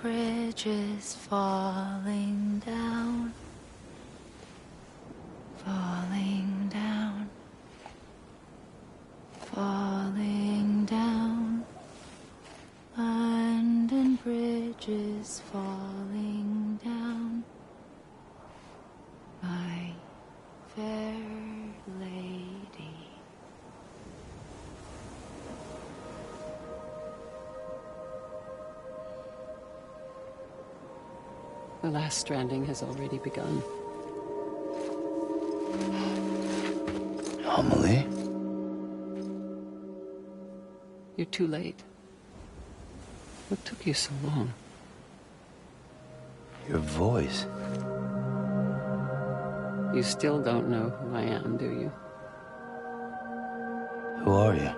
bridges falling down, falling down, falling down. London bridges falling down, my fair lady. The last stranding has already begun. Amelie? You're too late. What took you so long? Your voice. You still don't know who I am, do you? Who are you?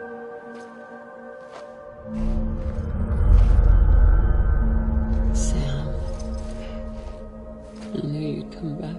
Sam. I knew you'd come back.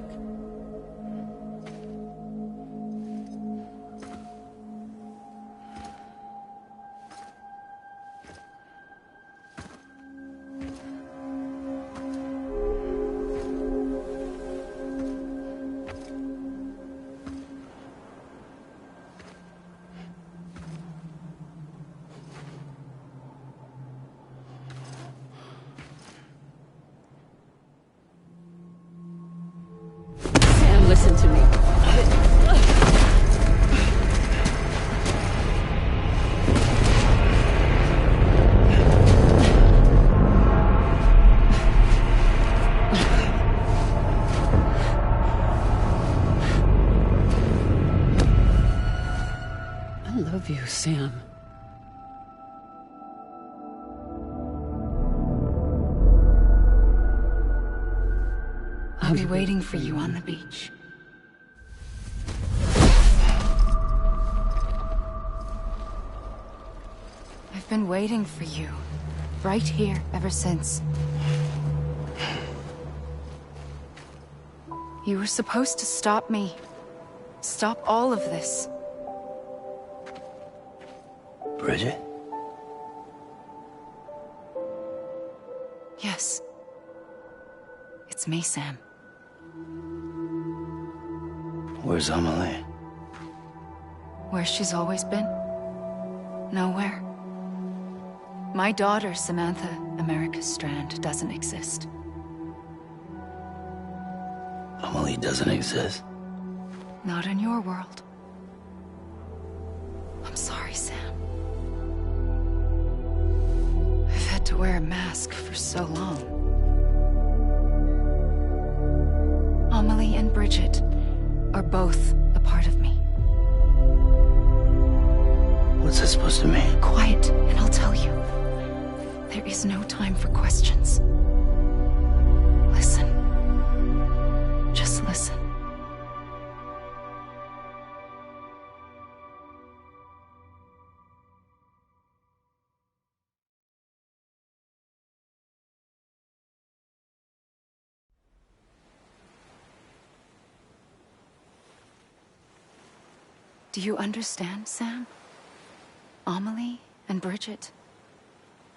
Listen to me. I love you, Sam. I'll be waiting for you on the beach. I've been waiting for you, right here, ever since. You were supposed to stop me. Stop all of this. Bridget? Yes. It's me, Sam. Where's Amelie? Where she's always been. Nowhere. My daughter, Samantha America Strand, doesn't exist. Amelie doesn't exist. Not in your world. I'm sorry, Sam. I've had to wear a mask for so long. Amelie and Bridget are both a part of me. What's that supposed to mean? Quiet, and I'll tell you. There is no time for questions. Listen. Just listen. Do you understand, Sam? Amelie and Bridget,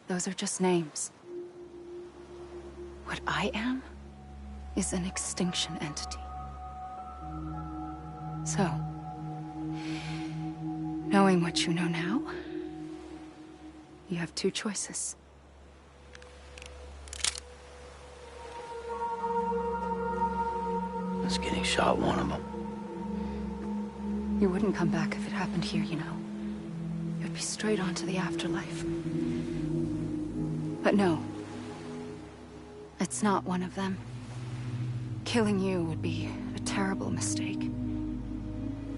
those are just names. What I am is an extinction entity. So, knowing what you know now, you have two choices. Is getting shot one of them? You wouldn't come back if it happened here, you know. You'd be straight on to the afterlife. But no. It's not one of them. Killing you would be a terrible mistake.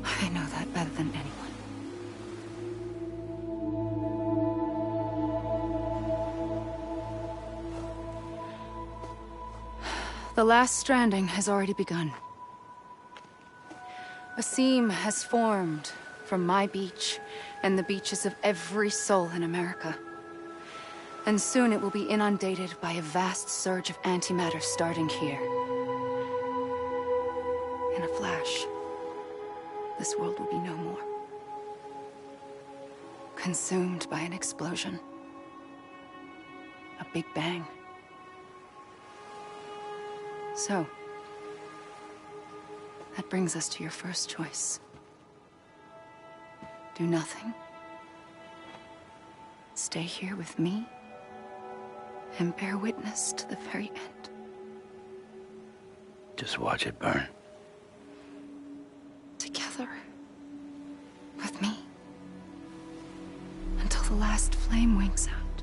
I know that better than anyone. The last stranding has already begun. A seam has formed from my beach and the beaches of every soul in America. And soon it will be inundated by a vast surge of antimatter starting here. In a flash, this world will be no more. Consumed by an explosion. A big bang. So, that brings us to your first choice. Do nothing. Stay here with me and bear witness to the very end. Just watch it burn. Together. With me. Until the last flame winks out.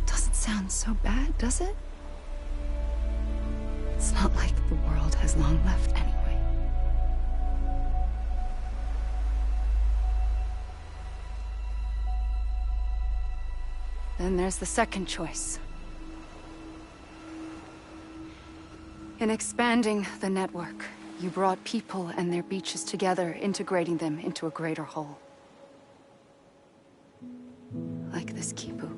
Doesn't sound so bad, does it? It's not like the world has long left anyway. Then there's the second choice. In expanding the network, you brought people and their beaches together, integrating them into a greater whole. Like this Kipu.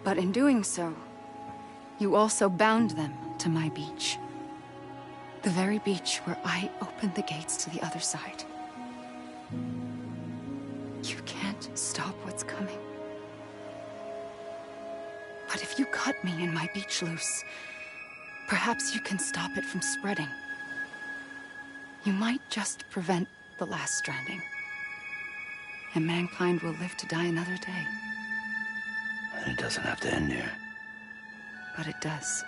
But in doing so, you also bound them to my beach. The very beach where I opened the gates to the other side. You can't stop what's coming. But if you cut me and my beach loose, perhaps you can stop it from spreading. You might just prevent the last stranding. And mankind will live to die another day. And it doesn't have to end here. But it does.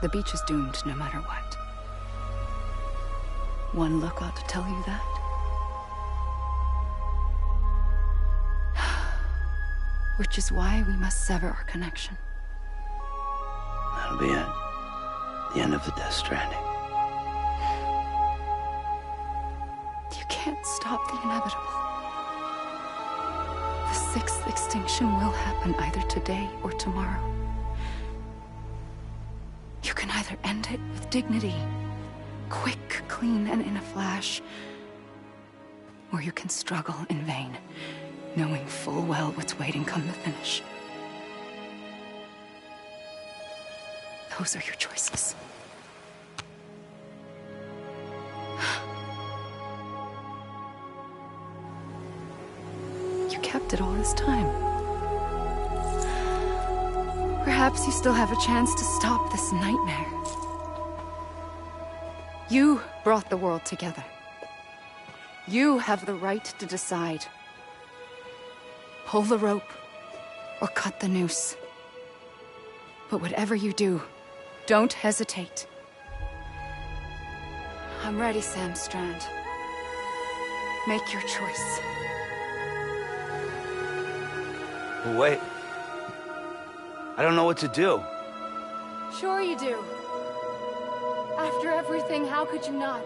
The beach is doomed no matter what. One look ought to tell you that. Which is why we must sever our connection. That'll be it. The end of the Death Stranding. You can't stop the inevitable. The sixth extinction will happen either today or tomorrow. You can either end it with dignity, quick, clean, and in a flash, or you can struggle in vain, knowing full well what's waiting come the finish. Those are your choices. You kept it all this time. Perhaps you still have a chance to stop this nightmare. You brought the world together. You have the right to decide. Pull the rope, or cut the noose. But whatever you do, don't hesitate. I'm ready, Sam Strand. Make your choice. But wait. I don't know what to do. Sure you do. After everything, how could you not?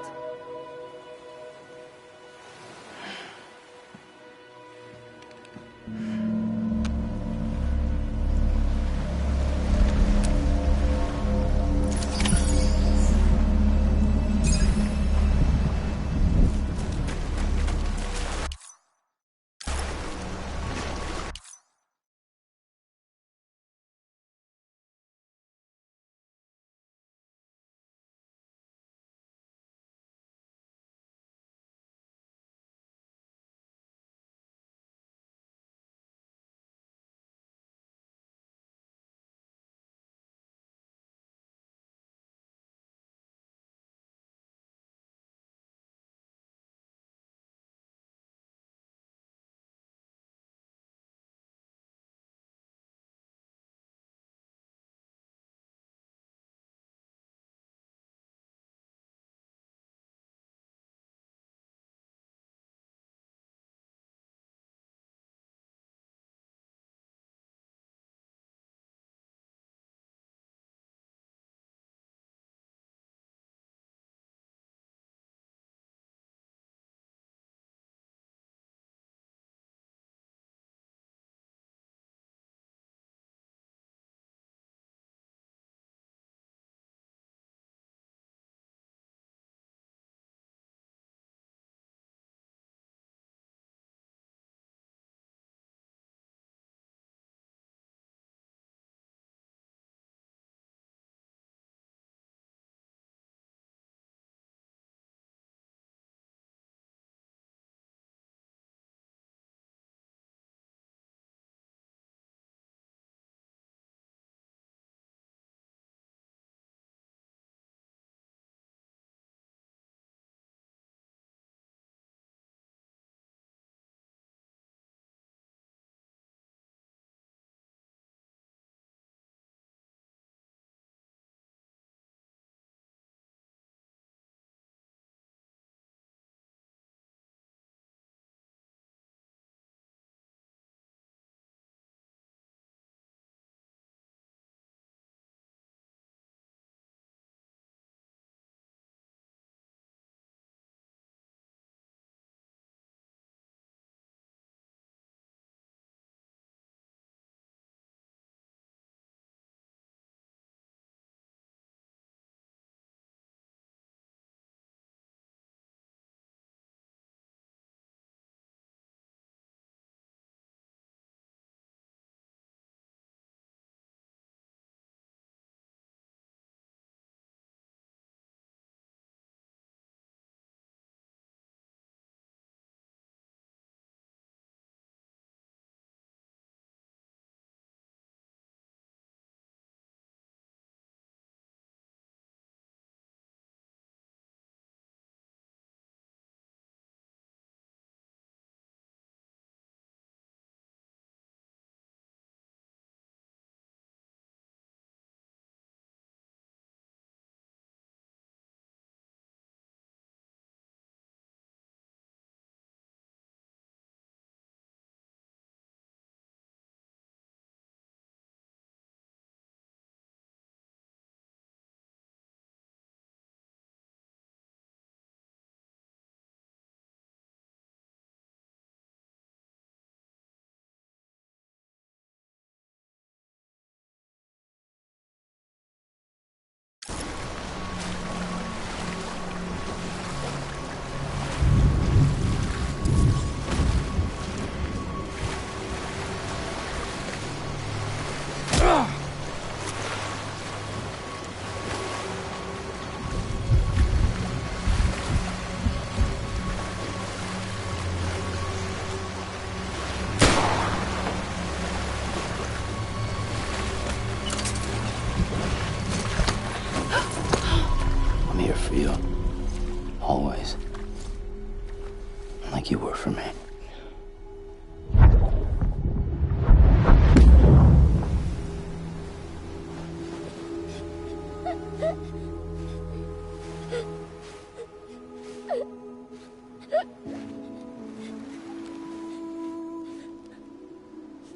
like you were for me.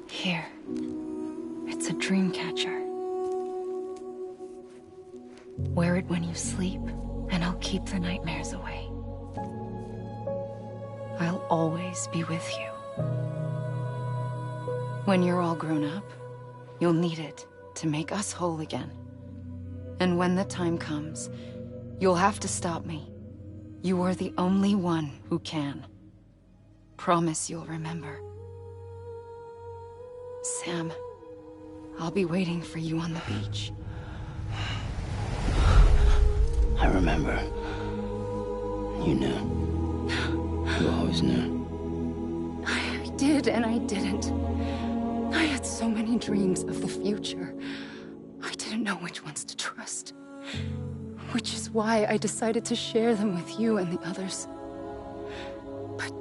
Here. It's a dream catcher. Wear it when you sleep, and I'll keep the nightmares away. I'll always be with you. When you're all grown up, you'll need it to make us whole again. And when the time comes, you'll have to stop me. You are the only one who can. Promise you'll remember. Sam, I'll be waiting for you on the beach. I remember. You knew. You always knew. I did and I didn't. I had so many dreams of the future. I didn't know which ones to trust. Which is why I decided to share them with you and the others. But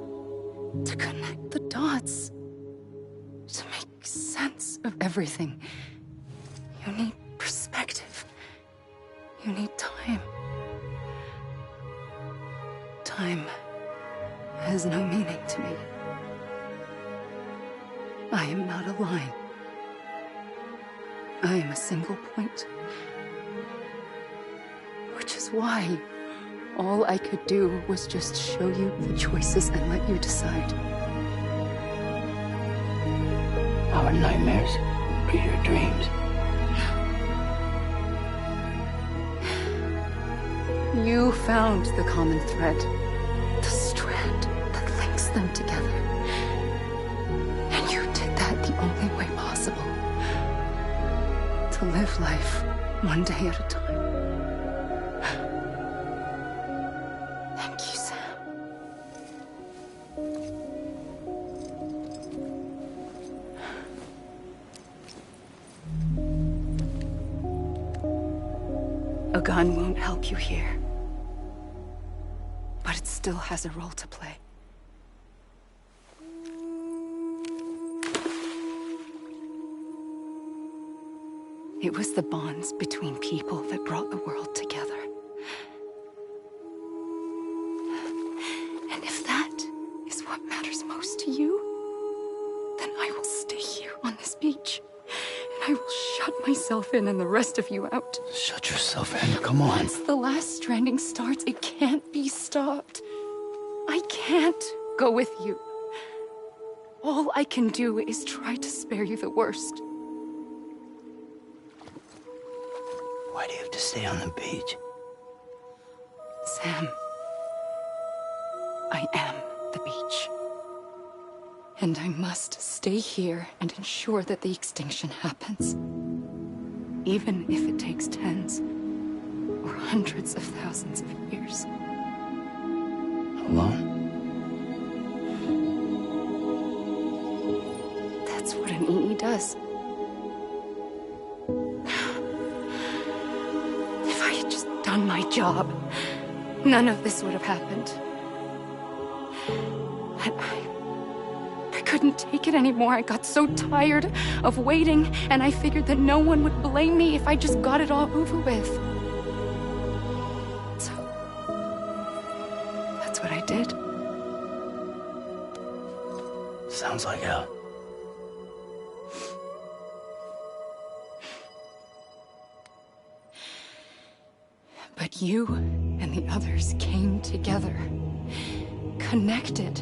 to connect the dots, to make sense of everything, you need perspective. You need time. Time has no meaning to me. I am not a line. I am a single point. Which is why all I could do was just show you the choices and let you decide. Our nightmares are your dreams. You found the common thread, the strand that links them together. And you did that the only way possible. To live life one day at a time. Thank you, Sam. A gun won't help you here. But it still has a role to play. It was the bonds between people that brought the world together. And if that is what matters most to you, then I will stay here on this beach. And I will shut myself in and the rest of you out. Shut yourself in, come on. Once the last stranding starts, it can't be stopped. I can't go with you. All I can do is try to spare you the worst. Why do you have to stay on the beach? Sam, I am the beach. And I must stay here and ensure that the extinction happens. Even if it takes tens or hundreds of thousands of years. Alone? That's what an EE does. If I had just done my job, none of this would have happened. But I couldn't take it anymore. I got so tired of waiting, and I figured that no one would blame me if I just got it all over with. So, that's what I did. Sounds like hell. But you and the others came together, connected.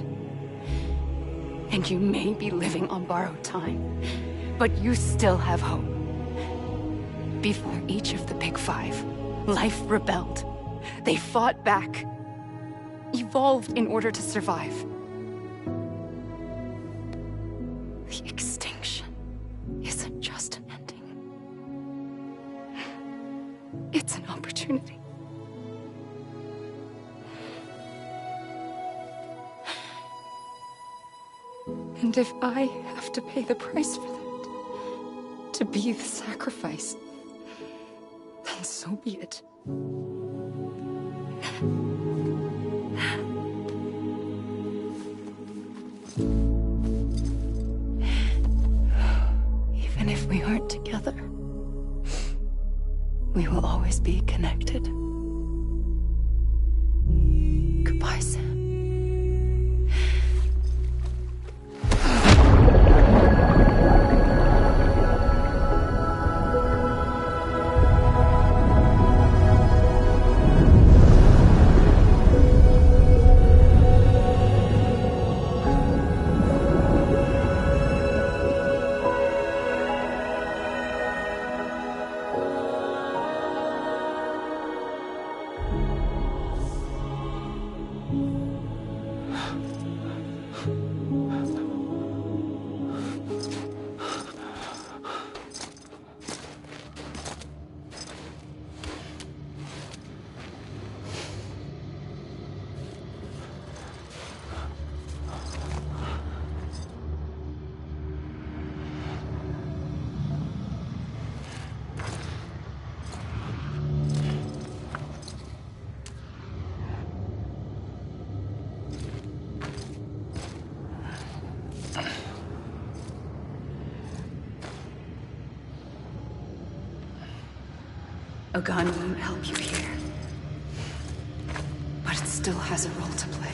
And you may be living on borrowed time, but you still have hope. Before each of the Big Five, life rebelled. They fought back, evolved in order to survive. The extinction isn't just an ending. It's an opportunity. And if I have to pay the price for that, to be the sacrifice, then so be it. always be connected. Goodbye, Sam. A gun won't help you here. But it still has a role to play.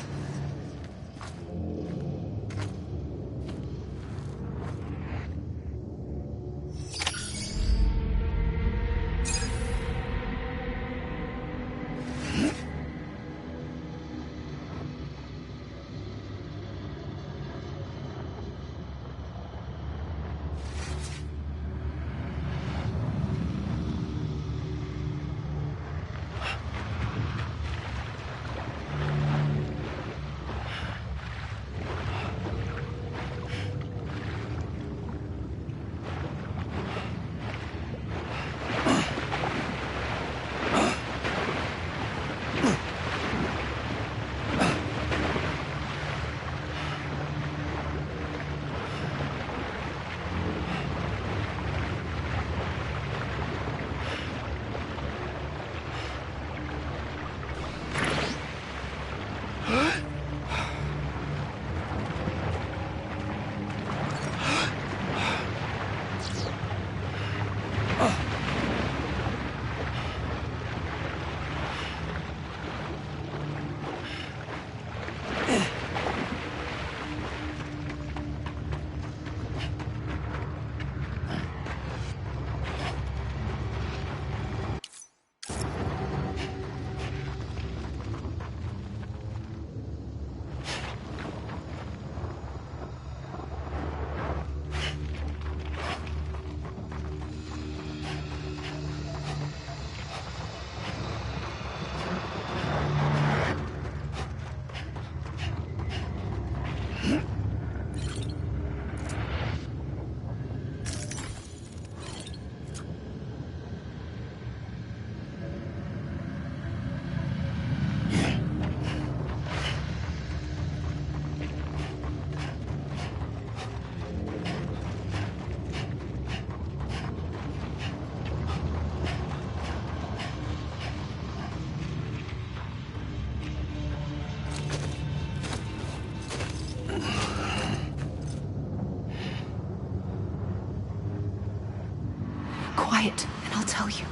Quiet, and I'll tell you.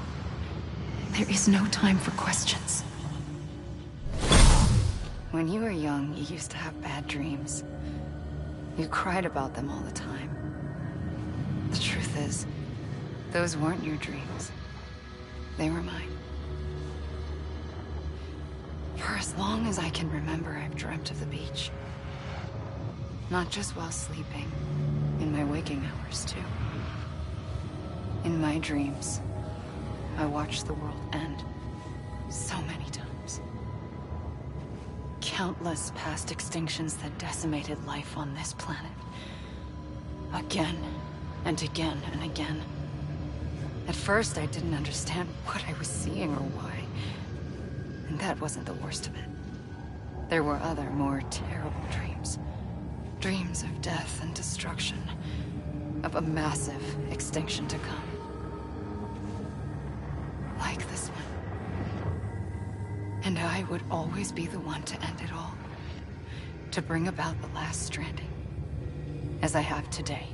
There is no time for questions. When you were young, you used to have bad dreams. You cried about them all the time. The truth is, those weren't your dreams. They were mine. For as long as I can remember, I've dreamt of the beach. Not just while sleeping, in my waking hours, too. In my dreams, I watched the world end so many times. Countless past extinctions that decimated life on this planet. Again, and again, and again. At first, I didn't understand what I was seeing or why. And that wasn't the worst of it. There were other, more terrible dreams. Dreams of death and destruction. Of a massive extinction to come. Like this one. And I would always be the one to end it all. To bring about the last stranding. As I have today.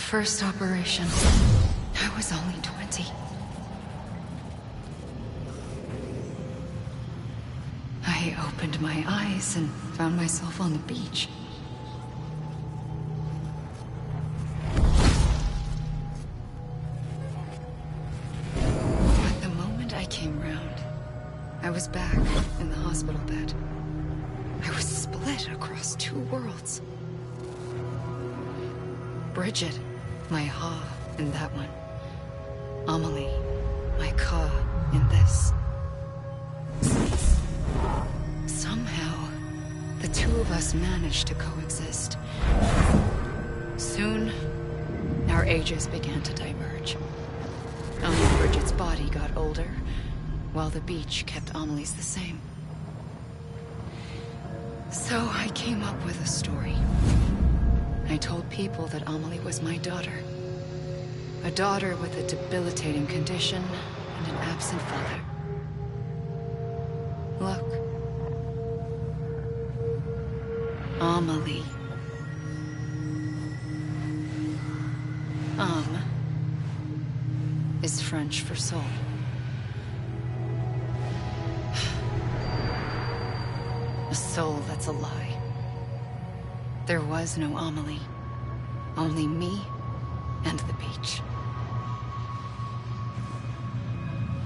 first operation, I was only 20. I opened my eyes and found myself on the beach. But the moment I came round, I was back in the hospital bed. I was split across two worlds. Bridget, my Ha in that one. Amelie, my Ka in this. Somehow, the two of us managed to coexist. Soon, our ages began to diverge. Only Bridget's body got older, while the beach kept Amelie's the same. So I came up with a story. I told people that Amelie was my daughter. A daughter with a debilitating condition and an absent father. Look. Amelie. Is French for soul. A soul that's a lie. There was no Amelie. Only me and the beach.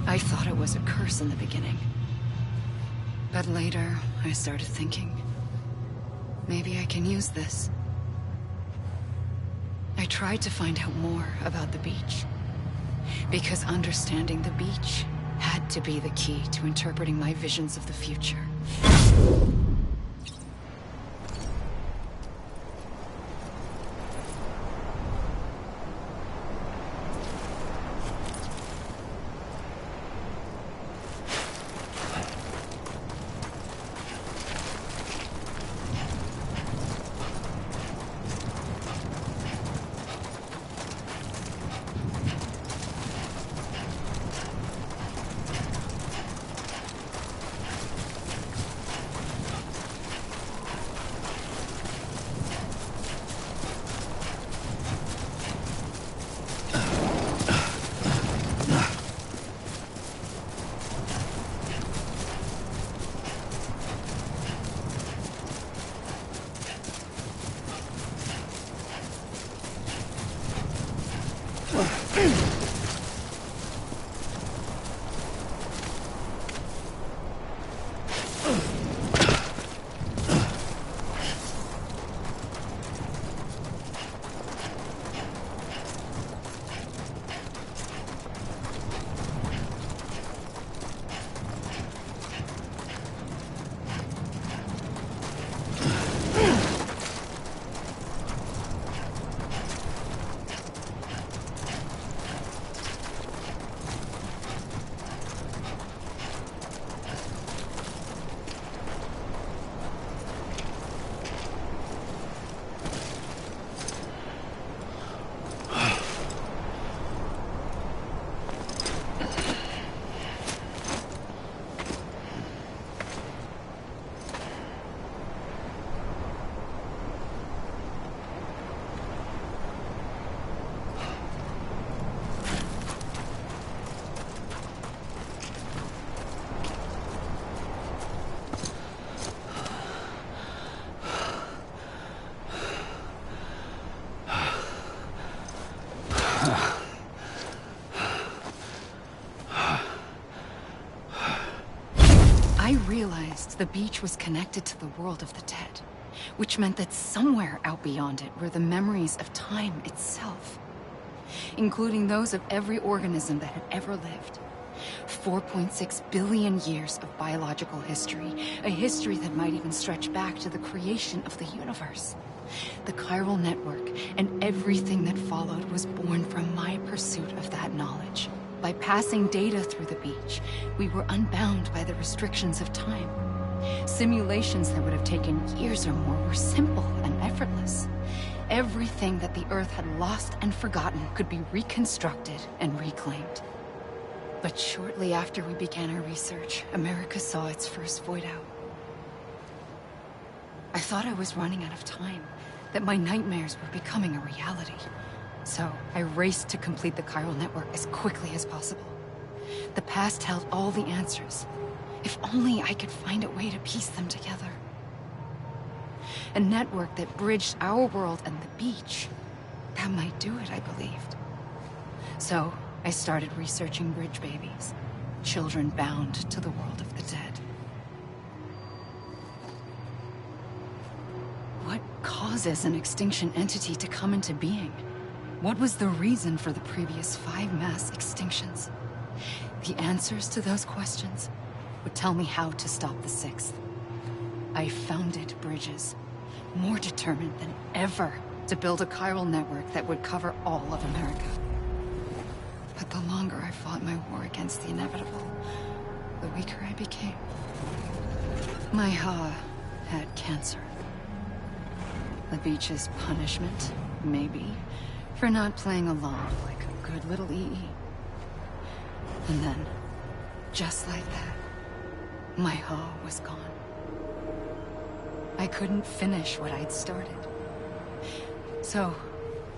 I thought it was a curse in the beginning. But later, I started thinking, maybe I can use this. I tried to find out more about the beach. Because understanding the beach had to be the key to interpreting my visions of the future. I realized the beach was connected to the world of the dead, which meant that somewhere out beyond it were the memories of time itself, including those of every organism that had ever lived. 4.6 billion years of biological history, a history that might even stretch back to the creation of the universe. The chiral network and everything that followed was born from my pursuit of that knowledge. By passing data through the beach, we were unbound by the restrictions of time. Simulations that would have taken years or more were simple and effortless. Everything that the Earth had lost and forgotten could be reconstructed and reclaimed. But shortly after we began our research, America saw its first void out. I thought I was running out of time, that my nightmares were becoming a reality. So I raced to complete the chiral network as quickly as possible. The past held all the answers. If only I could find a way to piece them together. A network that bridged our world and the beach. That might do it, I believed. So I started researching bridge babies. Children bound to the world of the dead. What causes an extinction entity to come into being? What was the reason for the previous 5 mass extinctions? The answers to those questions would tell me how to stop the 6th. I founded bridges, more determined than ever to build a chiral network that would cover all of America. But the longer I fought my war against the inevitable, the weaker I became. My Ha had cancer. The beach's punishment, maybe, for not playing along like a good little EE. And then, just like that, my Ha was gone. I couldn't finish what I'd started. So,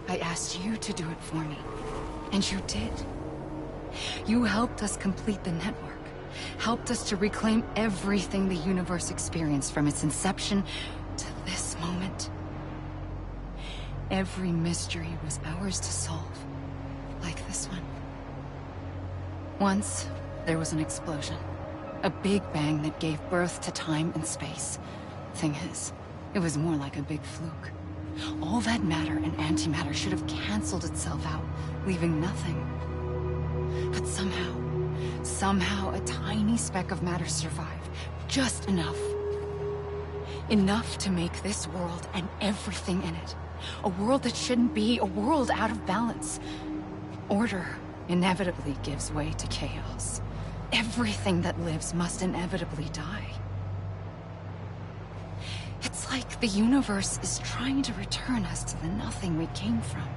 I asked you to do it for me. And you did. You helped us complete the network. Helped us to reclaim everything the universe experienced from its inception to this moment. Every mystery was ours to solve. Like this one. Once, there was an explosion. A big bang that gave birth to time and space. Thing is, it was more like a big fluke. All that matter and antimatter should have canceled itself out, leaving nothing. But somehow a tiny speck of matter survived. Just enough. Enough to make this world and everything in it. A world that shouldn't be, a world out of balance. Order inevitably gives way to chaos. Everything that lives must inevitably die. It's like the universe is trying to return us to the nothing we came from.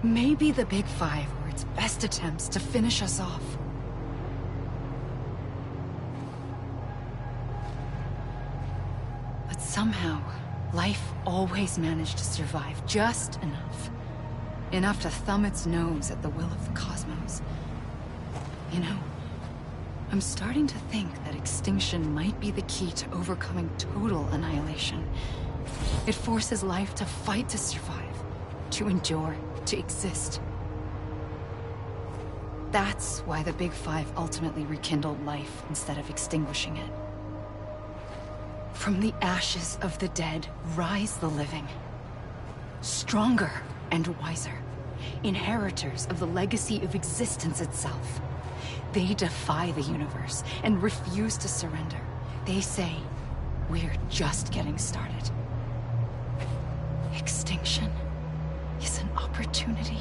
Maybe the Big Five were its best attempts to finish us off. But somehow, life always managed to survive just enough. Enough to thumb its nose at the will of the cosmos. You know, I'm starting to think that extinction might be the key to overcoming total annihilation. It forces life to fight to survive, to endure, to exist. That's why the Big Five ultimately rekindled life instead of extinguishing it. From the ashes of the dead rise the living. Stronger and wiser. Inheritors of the legacy of existence itself. They defy the universe and refuse to surrender. They say, we're just getting started. Extinction is an opportunity.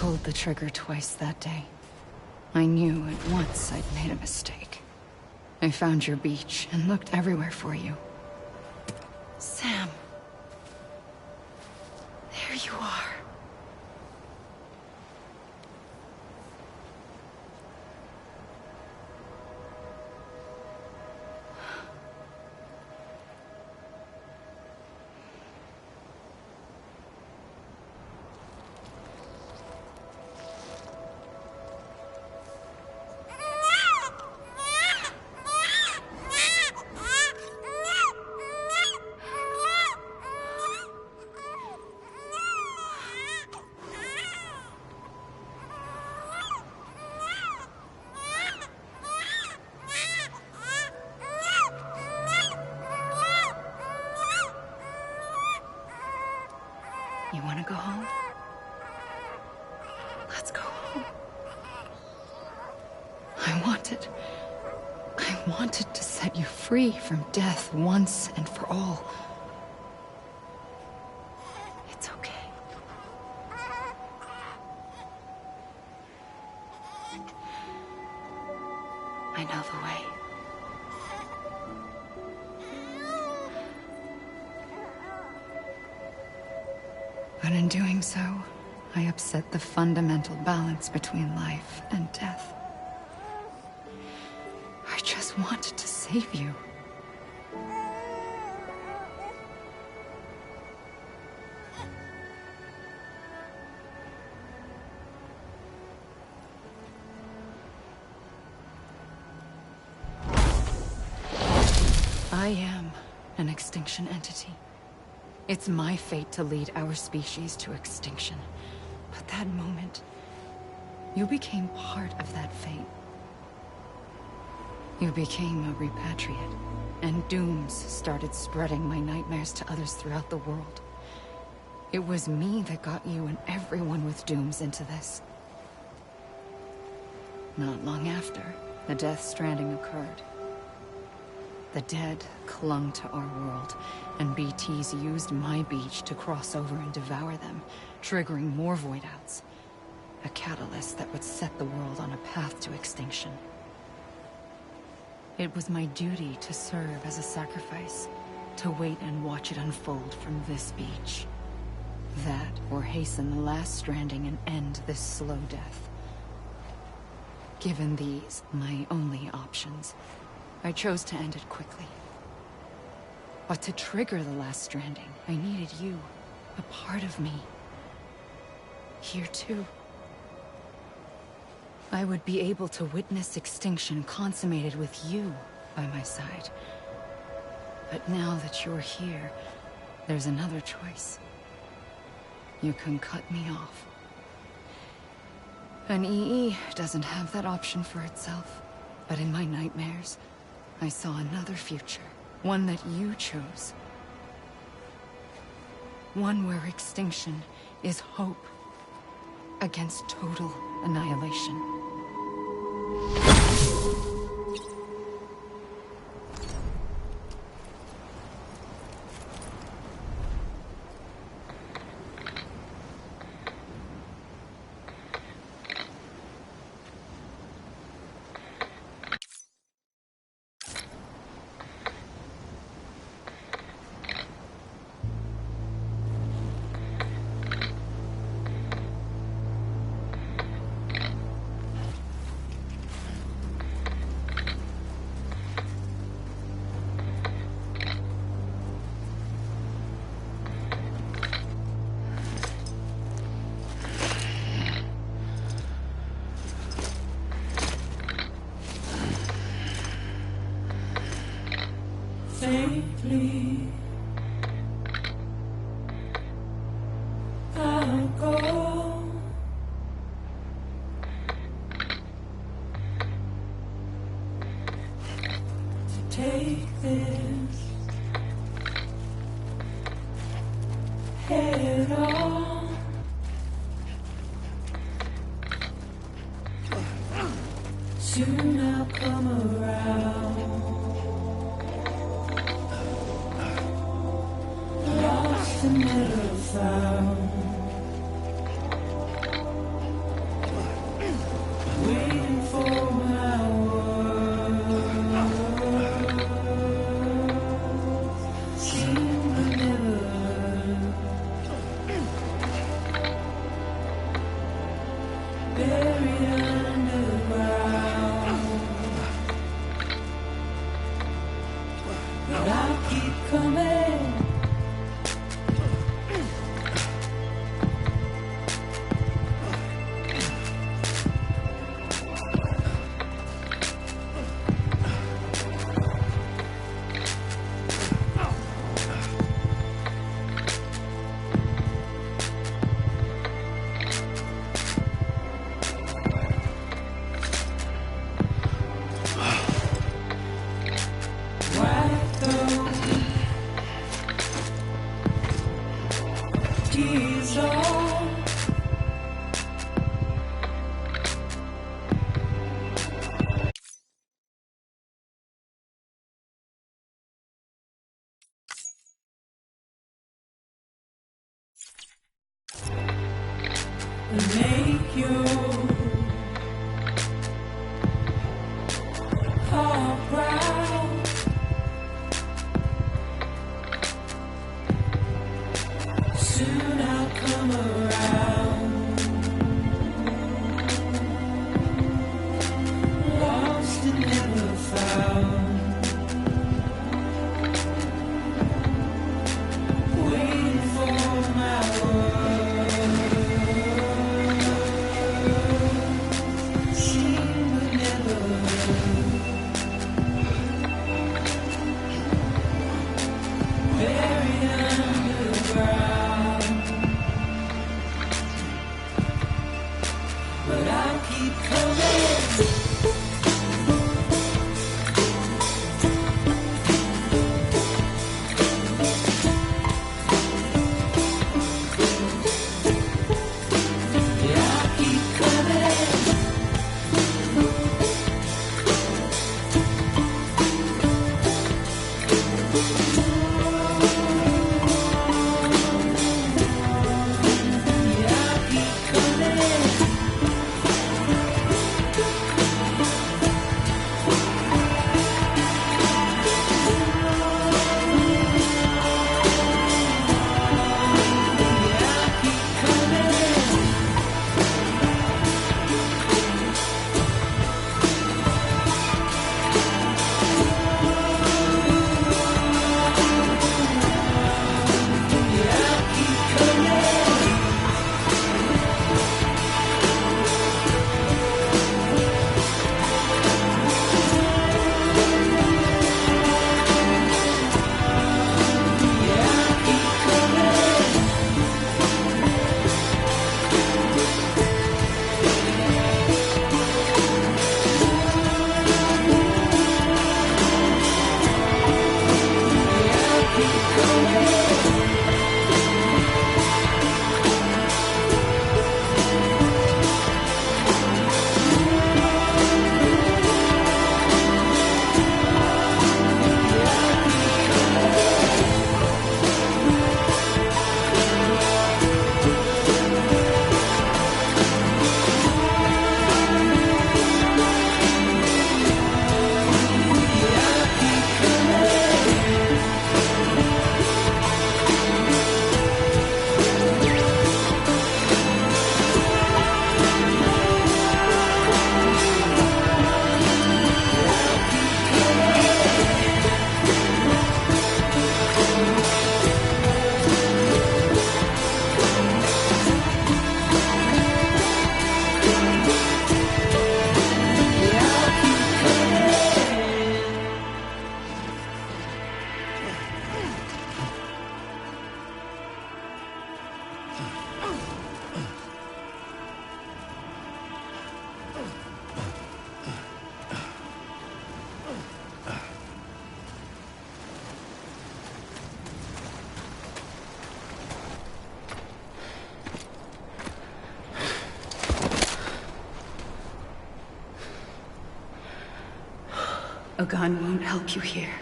pulled the trigger twice that day. I knew at once I'd made a mistake. I found your beach and looked everywhere for you. Sam. There you are. You want to go home? Let's go home. I wanted to set you free from death once and for all. It's okay. I know the way. But in doing so, I upset the fundamental balance between life and death. I just wanted to save you. I am an extinction entity. It's my fate to lead our species to extinction. But that moment, you became part of that fate. You became a repatriate, and dooms started spreading my nightmares to others throughout the world. It was me that got you and everyone with dooms into this. Not long after, the Death Stranding occurred. The dead clung to our world, and BTs used my beach to cross over and devour them, triggering more void outs. A catalyst that would set the world on a path to extinction. It was my duty to serve as a sacrifice, to wait and watch it unfold from this beach. That, or hasten the last stranding and end this slow death. Given these, my only options, I chose to end it quickly. But to trigger the last stranding, I needed you, a part of me. Here too. I would be able to witness extinction consummated with you by my side. But now that you're here, there's another choice. You can cut me off. An EE doesn't have that option for itself. But in my nightmares, I saw another future. One that you chose. One where extinction is hope against total annihilation. Safely, I'll go. To take this head on. Soon I'll come around. Lost and never found. but I'll keep coming. Make you heart proud. Soon I'll come around. Lost and never found. Waiting for my world. A gun won't help you here.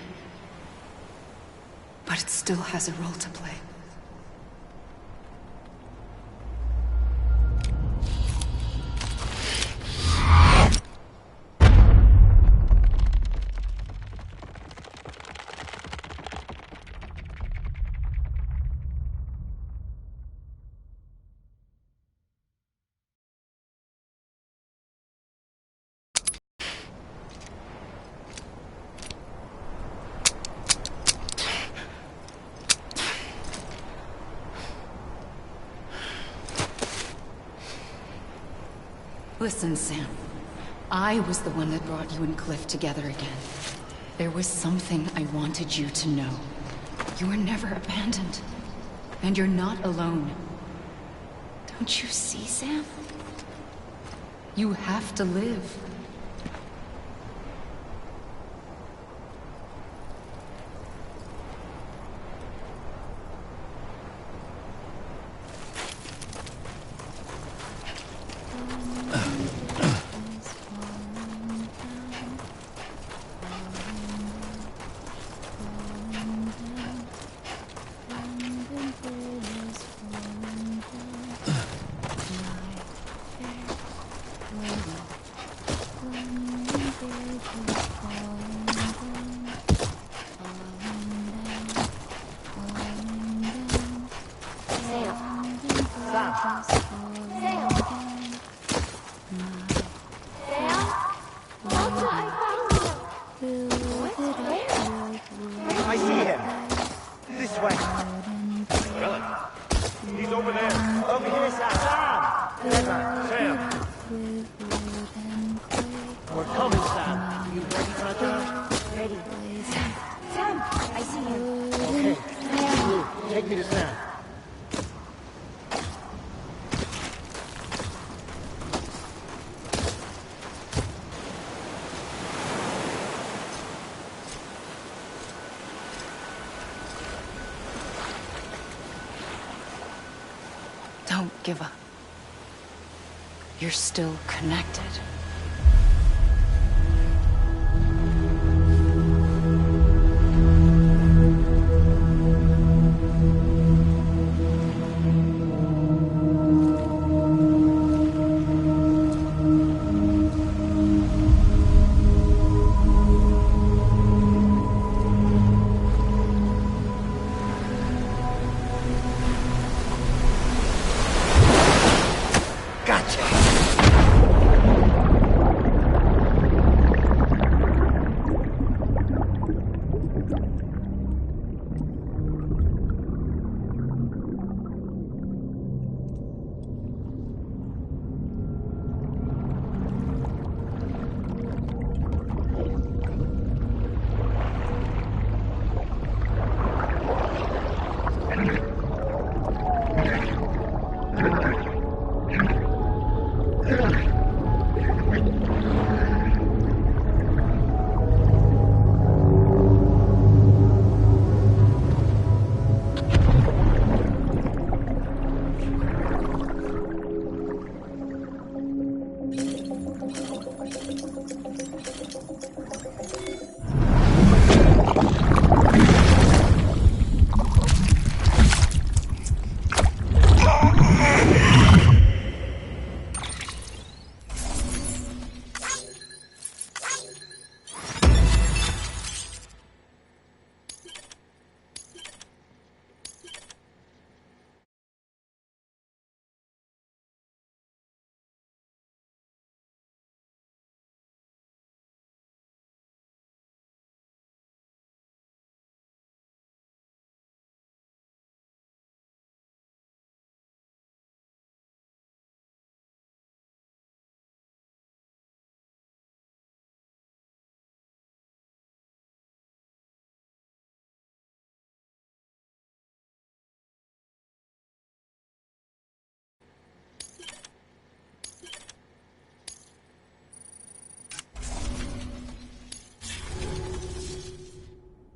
But it still has a role to play. Listen, Sam. I was the one that brought you and Cliff together again. There was something I wanted you to know. You were never abandoned. And you're not alone. Don't you see, Sam? You have to live. I see him. This way. Really? He's over there. Over here, Sam. Sam! We're coming, Sam. You ready for that? Ready. Sam, I see you. Okay. Blue, take me to Sam. Don't give up. You're still connected.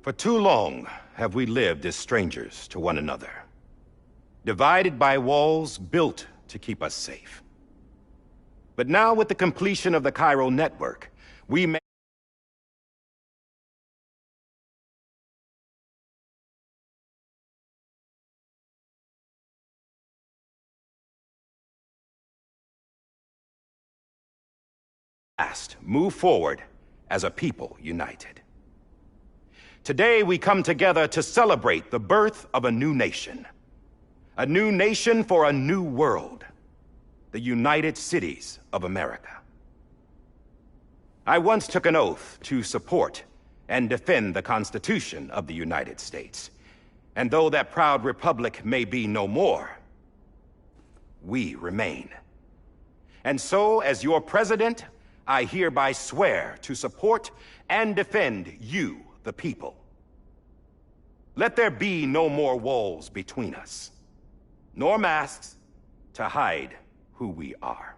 For too long have we lived as strangers to one another, divided by walls built to keep us safe. But now, with the completion of the Cairo network, we may move forward as a people united. Today we come together to celebrate the birth of a new nation for a new world, the United Cities of America. I once took an oath to support and defend the Constitution of the United States, and though that proud republic may be no more, we remain. And so, as your president, I hereby swear to support and defend you, the people. Let there be no more walls between us, nor masks to hide who we are.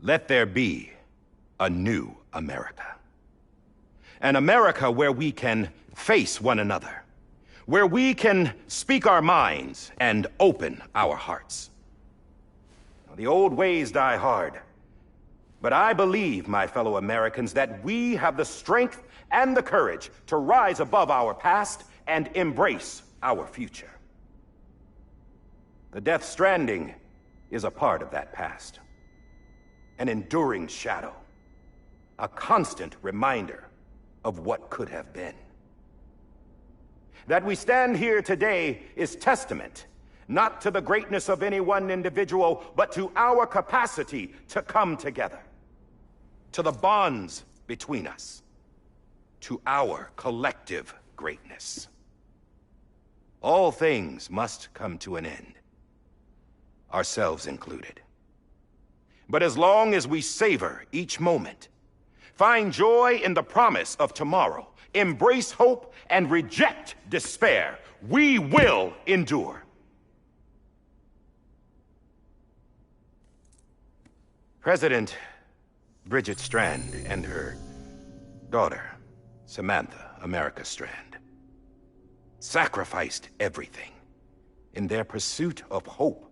Let there be a new America. An America where we can face one another, where we can speak our minds and open our hearts. Now, the old ways die hard, but I believe, my fellow Americans, that we have the strength and the courage to rise above our past and embrace our future. The Death Stranding is a part of that past. An enduring shadow, a constant reminder of what could have been. That we stand here today is testament, not to the greatness of any one individual, but to our capacity to come together, to the bonds between us, to our collective greatness. All things must come to an end, ourselves included. But as long as we savor each moment, find joy in the promise of tomorrow, embrace hope, and reject despair, we will endure. President Bridget Strand and her daughter, Samantha America Strand, sacrificed everything in their pursuit of hope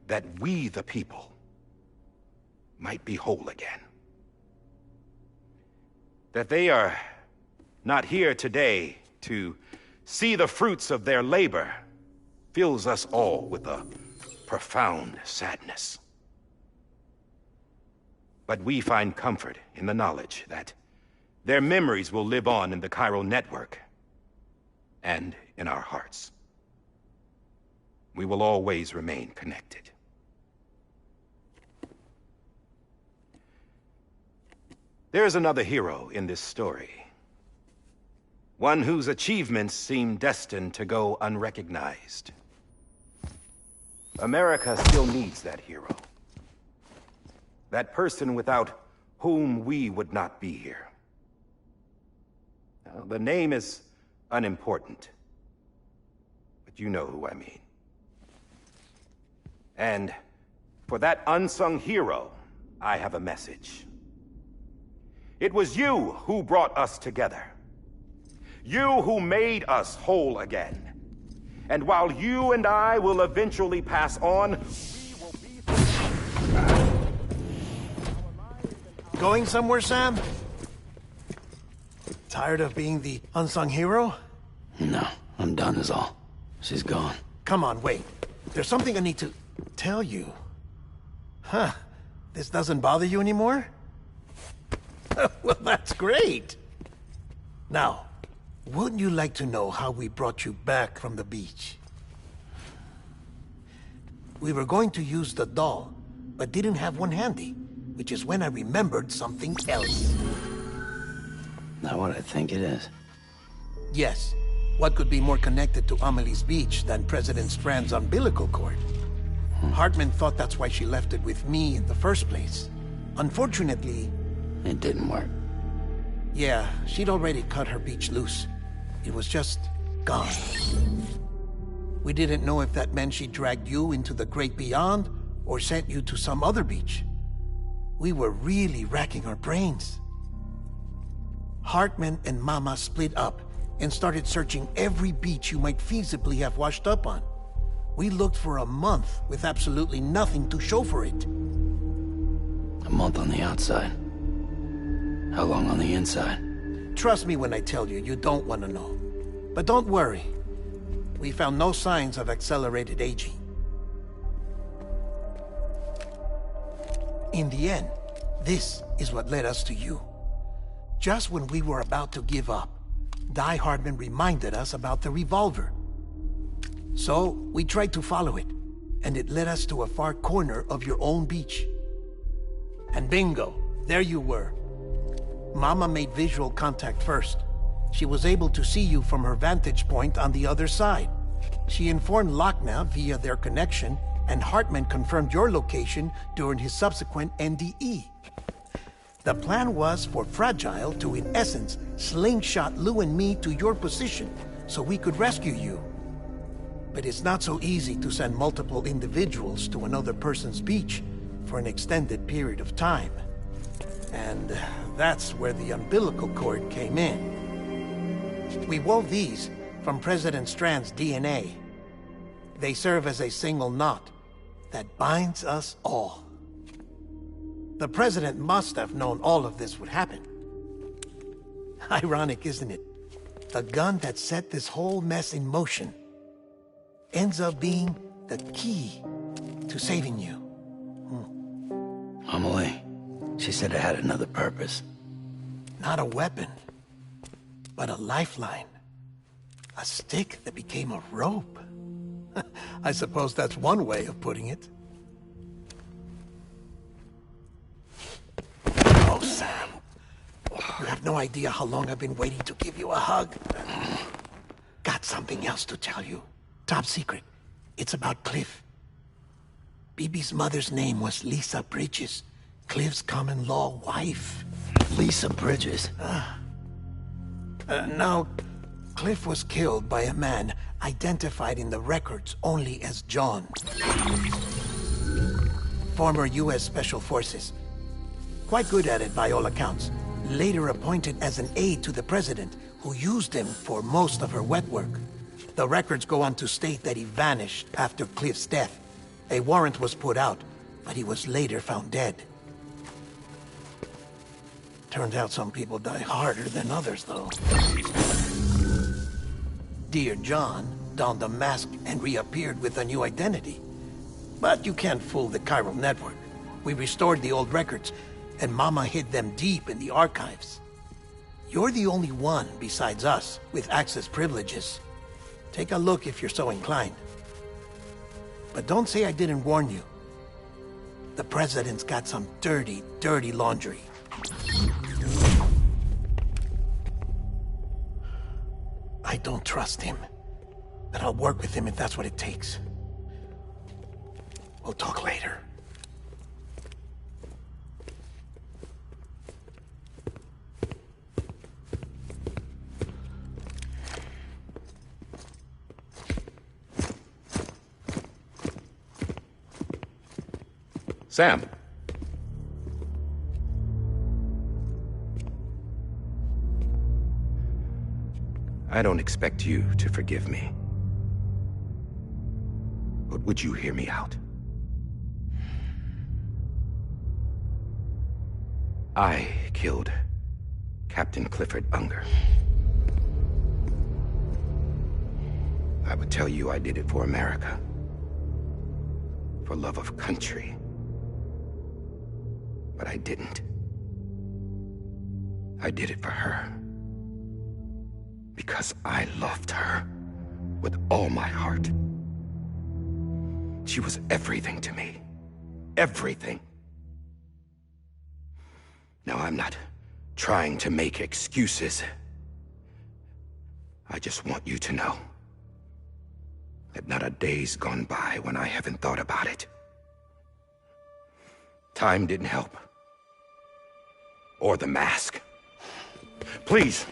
that we, the people, might be whole again. That they are not here today to see the fruits of their labor fills us all with a profound sadness. But we find comfort in the knowledge that their memories will live on in the chiral network and in our hearts. We will always remain connected. There's another hero in this story. One whose achievements seem destined to go unrecognized. America still needs that hero. That person without whom we would not be here. Now, the name is unimportant, but you know who I mean. And for that unsung hero, I have a message. It was you who brought us together. You who made us whole again. And while you and I will eventually pass on, we will be... Going somewhere, Sam? Tired of being the unsung hero? No, I'm done is all. She's gone. Come on, wait. There's something I need to tell you. Huh. This doesn't bother you anymore? Well, that's great. Now, wouldn't you like to know how we brought you back from the beach? We were going to use the doll, but didn't have one handy, which is when I remembered something else. Not what I think it is. Yes. What could be more connected to Amelie's beach than President Strand's umbilical cord? Hartman thought that's why she left it with me in the first place. Unfortunately... It didn't work. Yeah, she'd already cut her beach loose. It was just gone. We didn't know if that meant she dragged you into the great beyond, or sent you to some other beach. We were really racking our brains. Hartman and Mama split up and started searching every beach you might feasibly have washed up on. We looked for a month with absolutely nothing to show for it. A month on the outside. How long on the inside? Trust me when I tell you, you don't want to know. But don't worry. We found no signs of accelerated aging. In the end, this is what led us to you. Just when we were about to give up, Die Hartman reminded us about the revolver. So, we tried to follow it, and it led us to a far corner of your own beach. And bingo, there you were. Mama made visual contact first. She was able to see you from her vantage point on the other side. She informed Lochna via their connection, and Hartman confirmed your location during his subsequent NDE. The plan was for Fragile to, in essence, slingshot Lou and me to your position so we could rescue you. But it's not so easy to send multiple individuals to another person's beach for an extended period of time. And that's where the umbilical cord came in. We wove these from President Strand's DNA. They serve as a single knot that binds us all. The President must have known all of this would happen. Ironic, isn't it? The gun that set this whole mess in motion ends up being the key to saving you. Amelie, she said it had another purpose. Not a weapon, but a lifeline. A stick that became a rope. I suppose that's one way of putting it. Oh, Sam. You have no idea how long I've been waiting to give you a hug. Got something else to tell you. Top secret. It's about Cliff. Bibi's mother's name was Lisa Bridges, Cliff's common-law wife. Lisa Bridges? Now, Cliff was killed by a man identified in the records only as John. Former U.S. Special Forces. Quite good at it by all accounts. Later appointed as an aide to the president, who used him for most of her wet work. The records go on to state that he vanished after Cliff's death. A warrant was put out, but he was later found dead. Turns out some people die harder than others, though. Dear John donned a mask and reappeared with a new identity. But you can't fool the chiral network. We restored the old records, and Mama hid them deep in the archives. You're the only one besides us with access privileges. Take a look if you're so inclined. But don't say I didn't warn you. The President's got some dirty, dirty laundry. I don't trust him, but I'll work with him if that's what it takes. We'll talk later. Sam. I don't expect you to forgive me. But would you hear me out? I killed Captain Clifford Unger. I would tell you I did it for America. For love of country. But I didn't. I did it for her. Because I loved her with all my heart. She was everything to me. Everything. Now, I'm not trying to make excuses. I just want you to know that not a day's gone by when I haven't thought about it. Time didn't help. Or the mask. Please,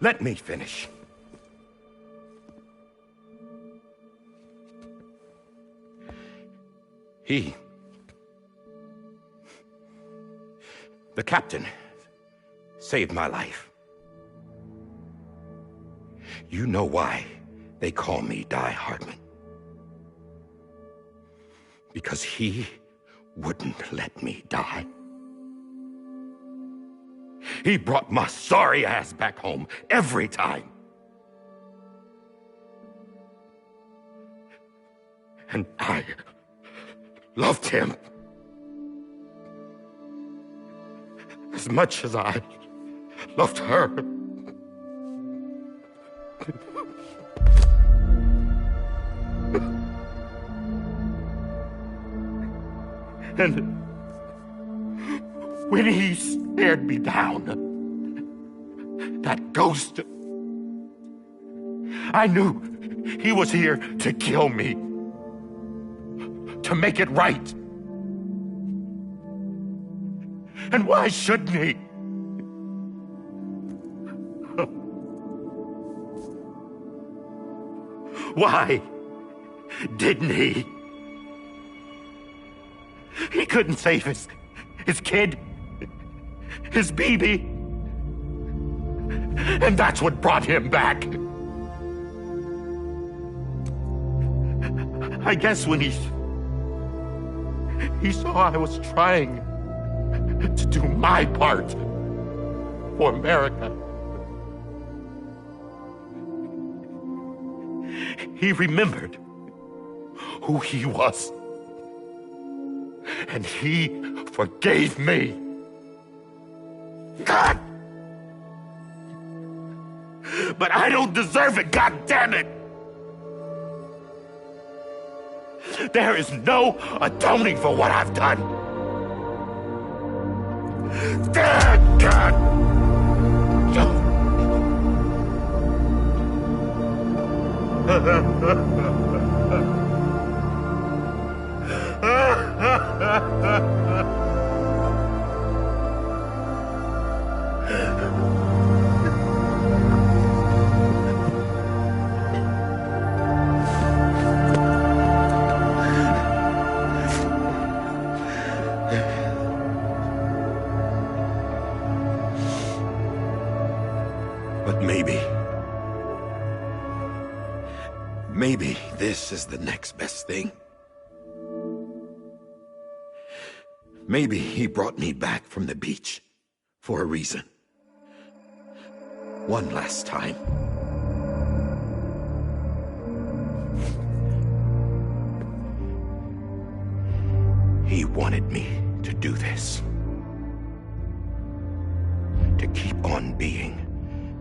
let me finish. The captain, saved my life. You know why they call me Die Hartman. Because he wouldn't let me die. He brought my sorry ass back home every time. And I loved him as much as I loved her. And when he stared me down, that ghost, I knew he was here to kill me, to make it right. And why shouldn't he? Why didn't he? He couldn't save his kid, his baby. And that's what brought him back. I guess when he saw I was trying to do my part for America, he remembered who he was. And he forgave me. God! But I don't deserve it, God damn it! There is no atoning for what I've done. God! But maybe this is the next best thing. Maybe he brought me back from the beach for a reason. One last time. He wanted me to do this. To keep on being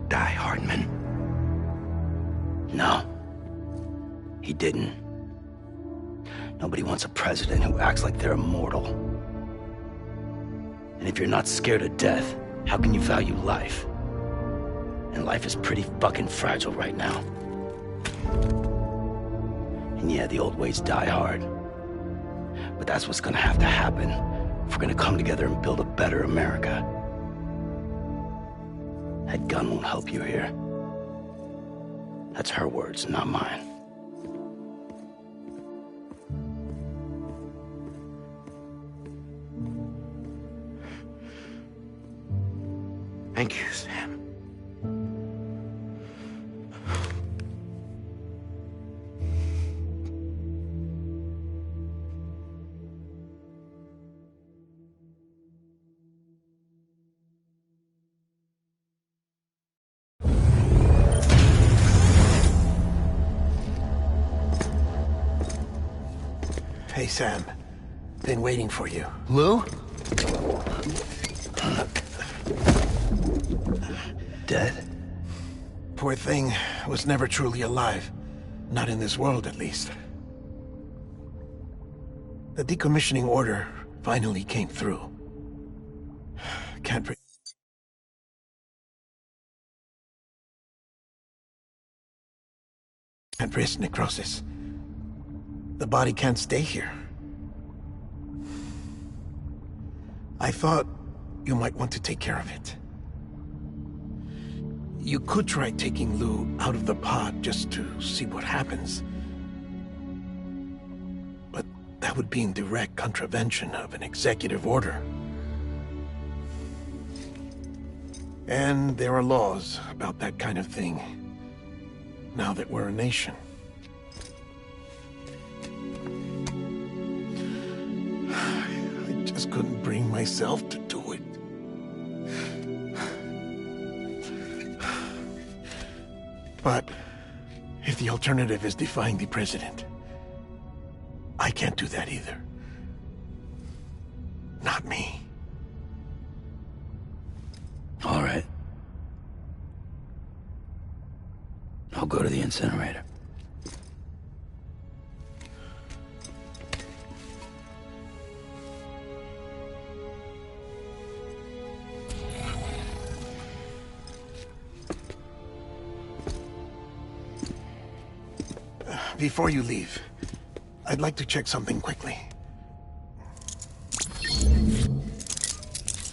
Die Hardman. No. He didn't. Nobody wants a president who acts like they're immortal. And if you're not scared of death, how can you value life? And life is pretty fucking fragile right now. And yeah, the old ways die hard. But that's what's gonna have to happen if we're gonna come together and build a better America. That gun won't help you here. That's her words, not mine. Thank you, Sam. Hey, Sam. Been waiting for you. Lou? Dead? Poor thing was never truly alive. Not in this world, at least. The decommissioning order finally came through. Can't risk necrosis. The body can't stay here. I thought you might want to take care of it. You could try taking Lou out of the pod just to see what happens. But that would be in direct contravention of an executive order. And there are laws about that kind of thing, now that we're a nation. I just couldn't bring myself to do it. But if the alternative is defying the president, I can't do that either. Not me. All right. I'll go to the incinerator. Before you leave, I'd like to check something quickly.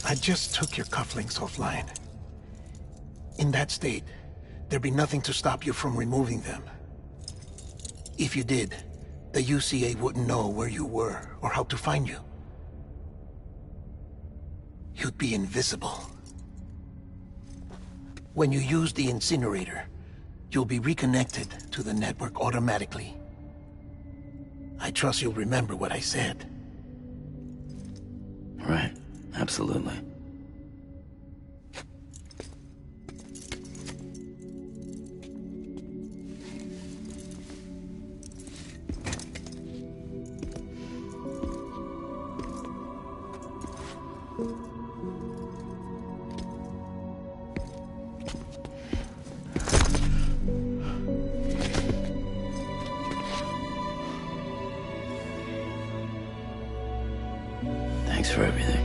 I just took your cufflinks offline. In that state, there'd be nothing to stop you from removing them. If you did, the UCA wouldn't know where you were or how to find you. You'd be invisible. When you use the incinerator, you'll be reconnected to the network automatically. I trust you'll remember what I said. Right, absolutely. Thanks for everything.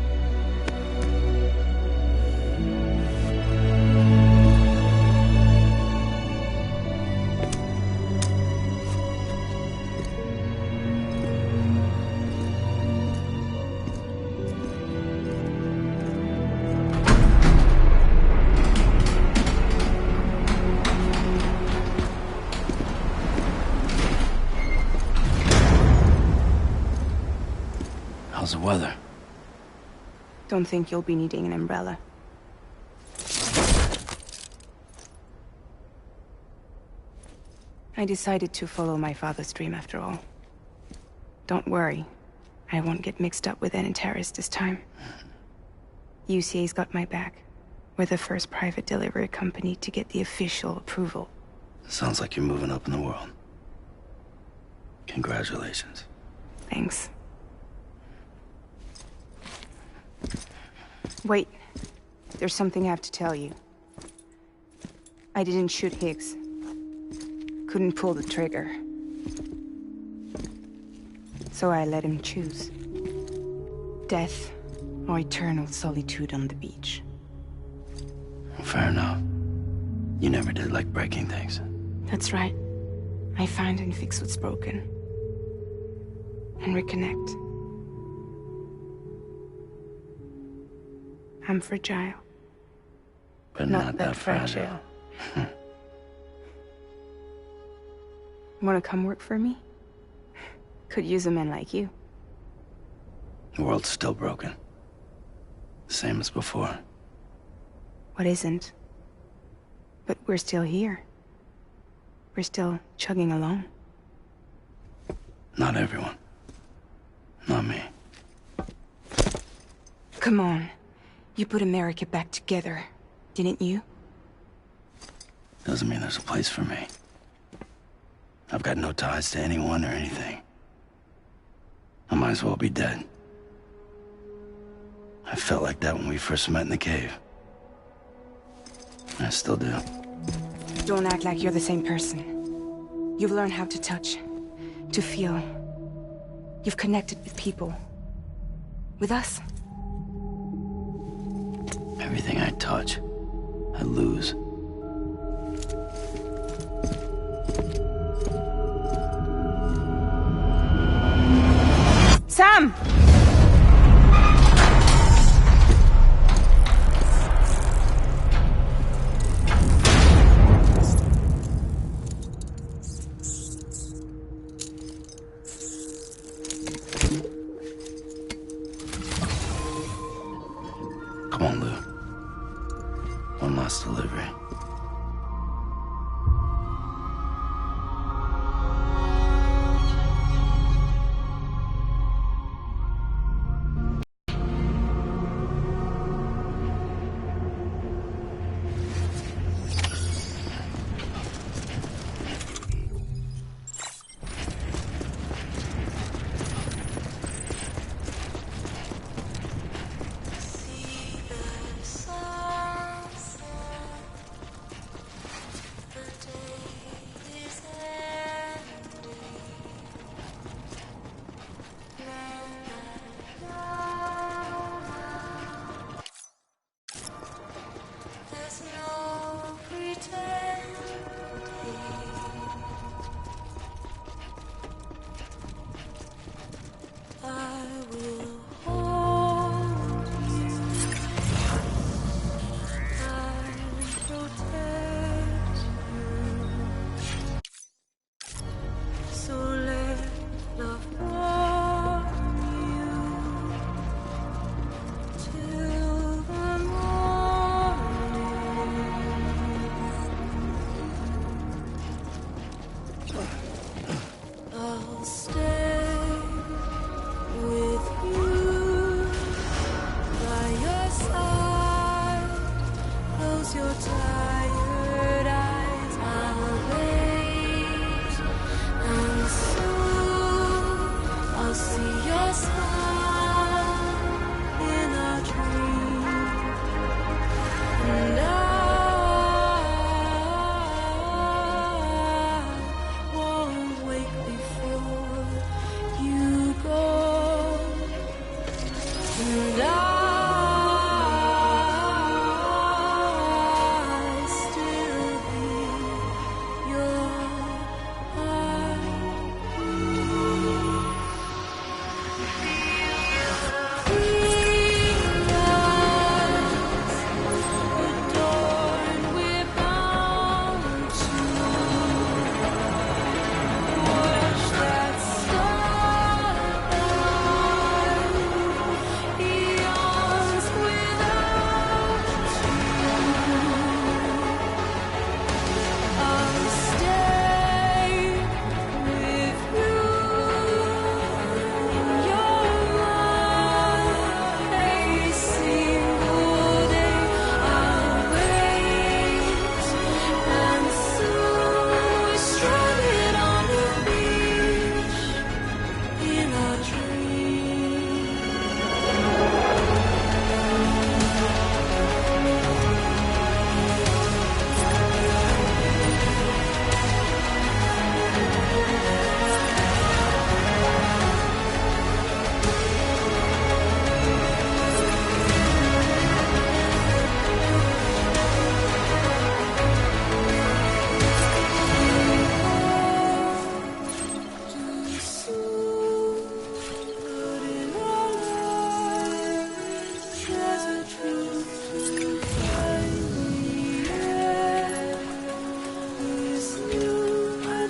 How's the weather? Don't think you'll be needing an umbrella. I decided to follow my father's dream after all. Don't worry. I won't get mixed up with any terrorists this time. UCA's got my back. We're the first private delivery company to get the official approval. Sounds like you're moving up in the world. Congratulations. Thanks. Wait. There's something I have to tell you. I didn't shoot Higgs. Couldn't pull the trigger. So I let him choose. Death or eternal solitude on the beach. Fair enough. You never did like breaking things. That's right. I find and fix what's broken. And reconnect. I'm fragile. But not that fragile. Wanna come work for me? Could use a man like you. The world's still broken. Same as before. What isn't? But we're still here. We're still chugging along. Not everyone. Not me. Come on. You put America back together, didn't you? Doesn't mean there's a place for me. I've got no ties to anyone or anything. I might as well be dead. I felt like that when we first met in the cave. I still do. Don't act like you're the same person. You've learned how to touch, to feel. You've connected with people. With us. Everything I touch, I lose. Sam! Come on, Lou. One last delivery.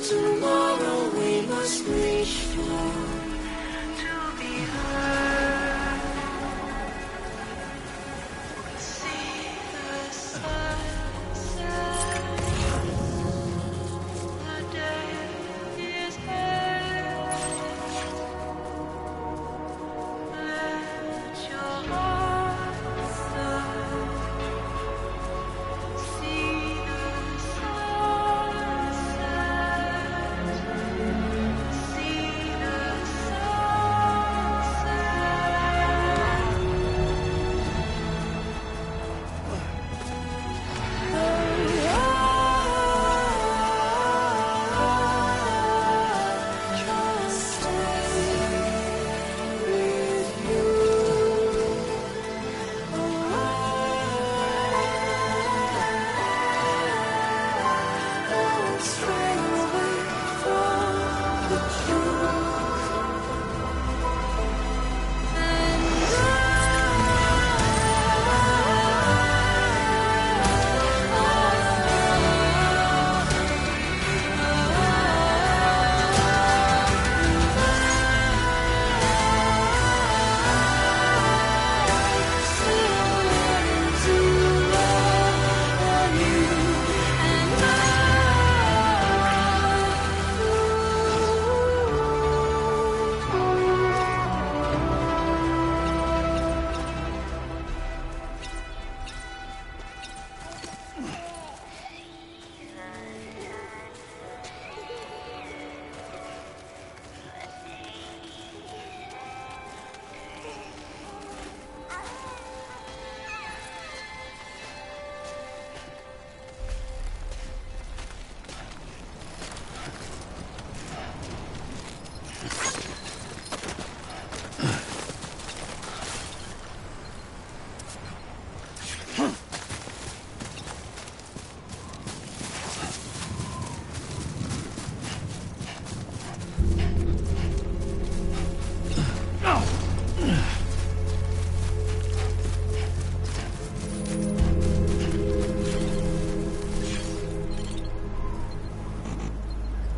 Tomorrow we must reach for to be heard. See the sunset. The day is here. Let your heart start. See the sunset. See the sunset. Just stay with you. Don't stray away from the truth. And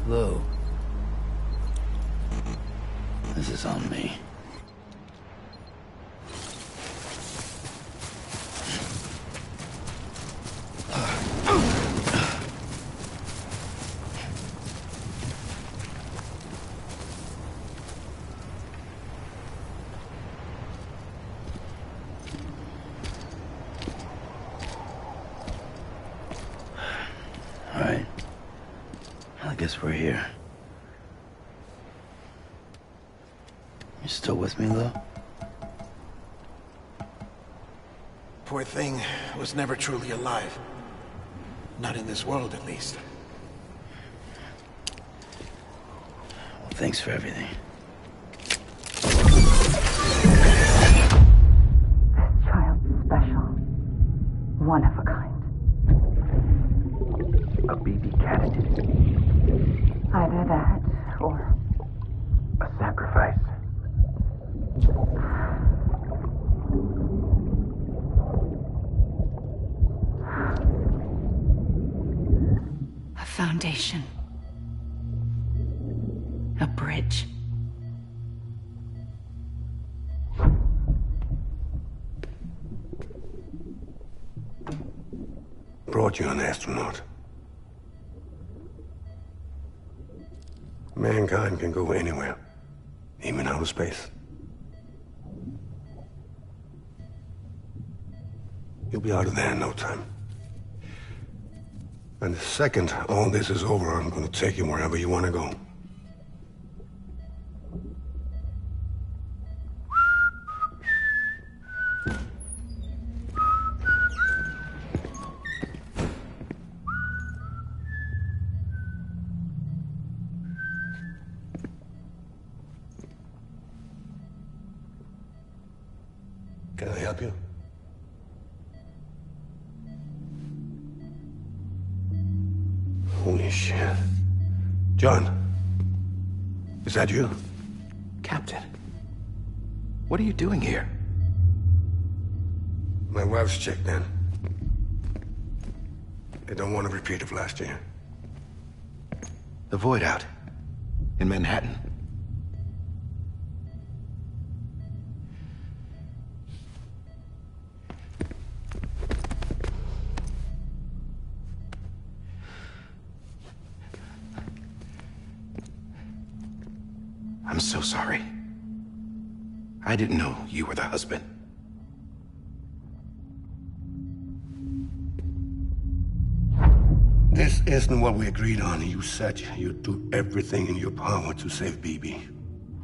Lou. This is on me. All right. I guess we're here. You still with me, Lou? Poor thing was never truly alive. Not in this world, at least. Well, thanks for everything. Child's special. One of a kind. A BB candidate. Either that, or A sacrifice. A foundation. A bridge. Brought you an astronaut. Mankind can go anywhere, even outer space. You'll be out of there in no time. And the second all this is over, I'm going to take you wherever you want to go. Can I help you? Holy shit. John, is that you? Captain, what are you doing here? My wife's checked in. They don't want a repeat of last year. The Void Out. In Manhattan. I'm so sorry. I didn't know you were the husband. This isn't what we agreed on. You said you'd do everything in your power to save Bibi.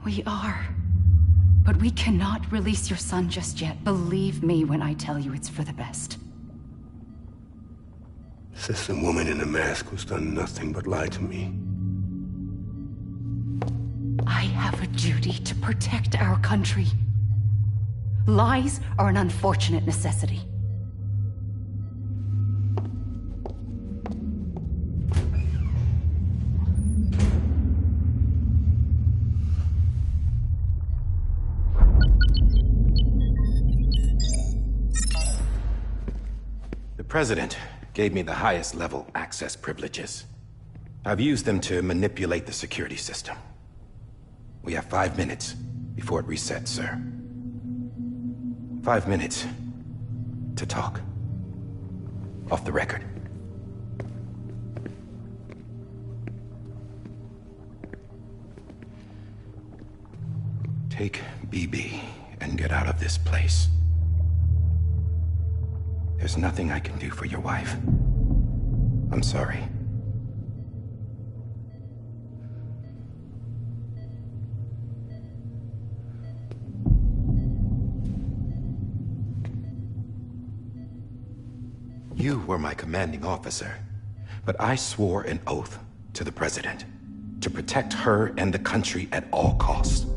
We are. But we cannot release your son just yet. Believe me when I tell you it's for the best. This is a woman in a mask who's done nothing but lie to me. I have a duty to protect our country. Lies are an unfortunate necessity. The President gave me the highest level access privileges. I've used them to manipulate the security system. We have 5 minutes before it resets, sir. 5 minutes to talk. Off the record. Take BB and get out of this place. There's nothing I can do for your wife. I'm sorry. You were my commanding officer, but I swore an oath to the President to protect her and the country at all costs.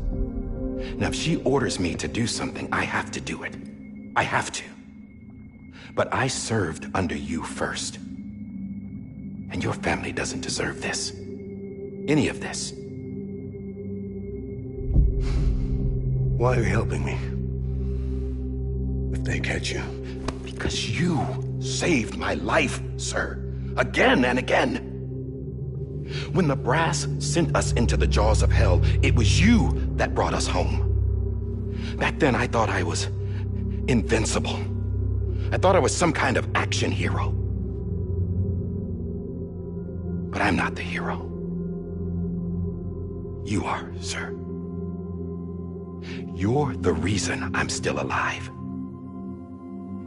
Now, if she orders me to do something, I have to do it. I have to. But I served under you first. And your family doesn't deserve this. Any of this. Why are you helping me? If they catch you. Because you saved my life, sir. Again and again. When the brass sent us into the jaws of hell, it was you that brought us home. Back then, I thought I was invincible. I thought I was some kind of action hero. But I'm not the hero. You are, sir. You're the reason I'm still alive.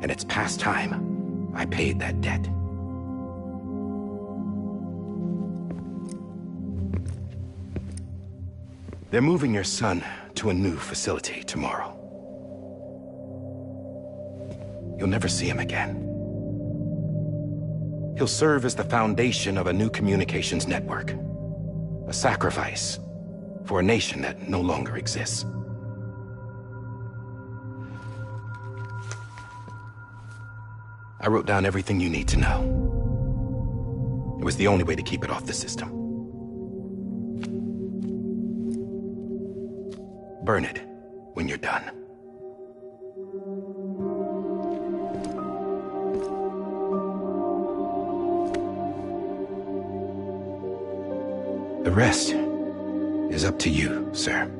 And it's past time I paid that debt. They're moving your son to a new facility tomorrow. You'll never see him again. He'll serve as the foundation of a new communications network. A sacrifice for a nation that no longer exists. I wrote down everything you need to know. It was the only way to keep it off the system. Burn it when you're done. The rest is up to you, sir.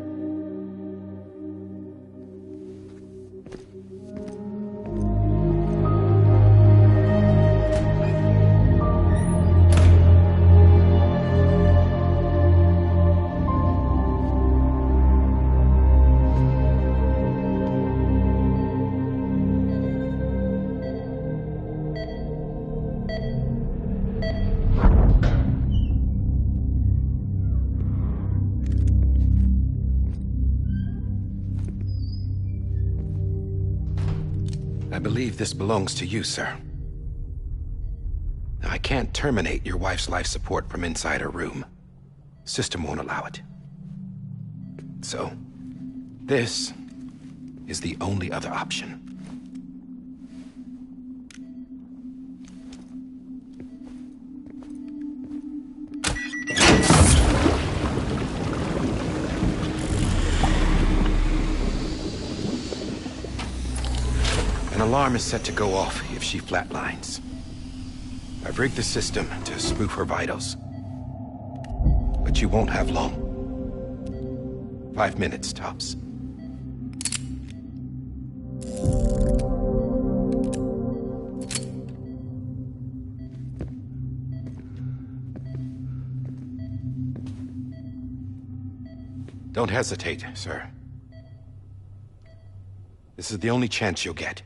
I believe this belongs to you, sir. Now, I can't terminate your wife's life support from inside her room. System won't allow it. So, this is the only other option. An alarm is set to go off if she flatlines. I've rigged the system to spoof her vitals. But you won't have long. 5 minutes, tops. Don't hesitate, sir. This is the only chance you'll get.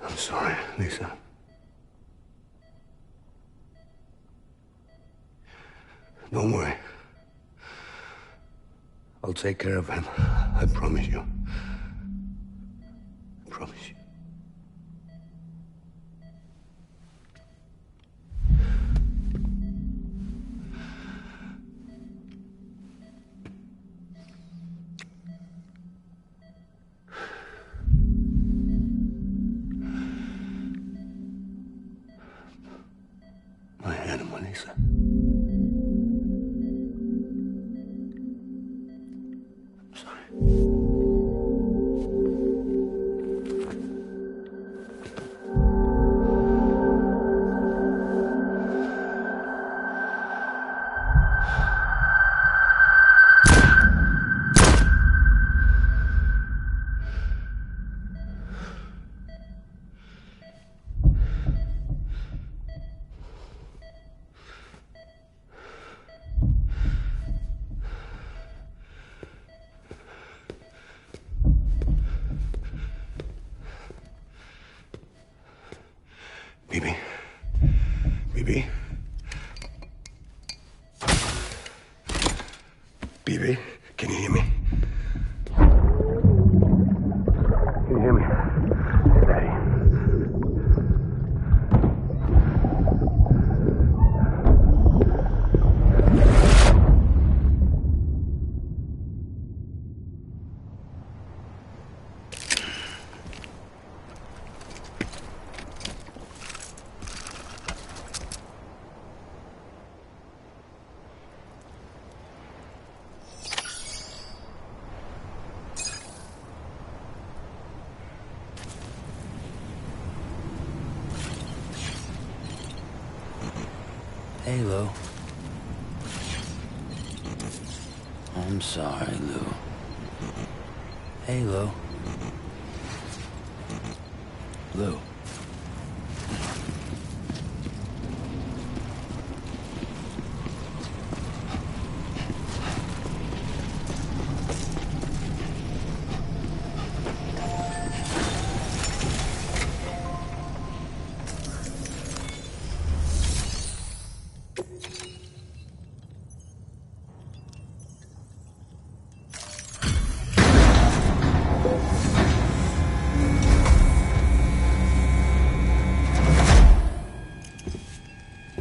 I'm sorry, Lisa. Don't worry. I'll take care of him. I promise you. I promise you. My animal, Lisa. I'm sorry. Bibi? Bibi? Bibi, can you hear me? Can you hear me? Daddy. Hey, Lou. I'm sorry, Lou. Hey, Lou. Lou.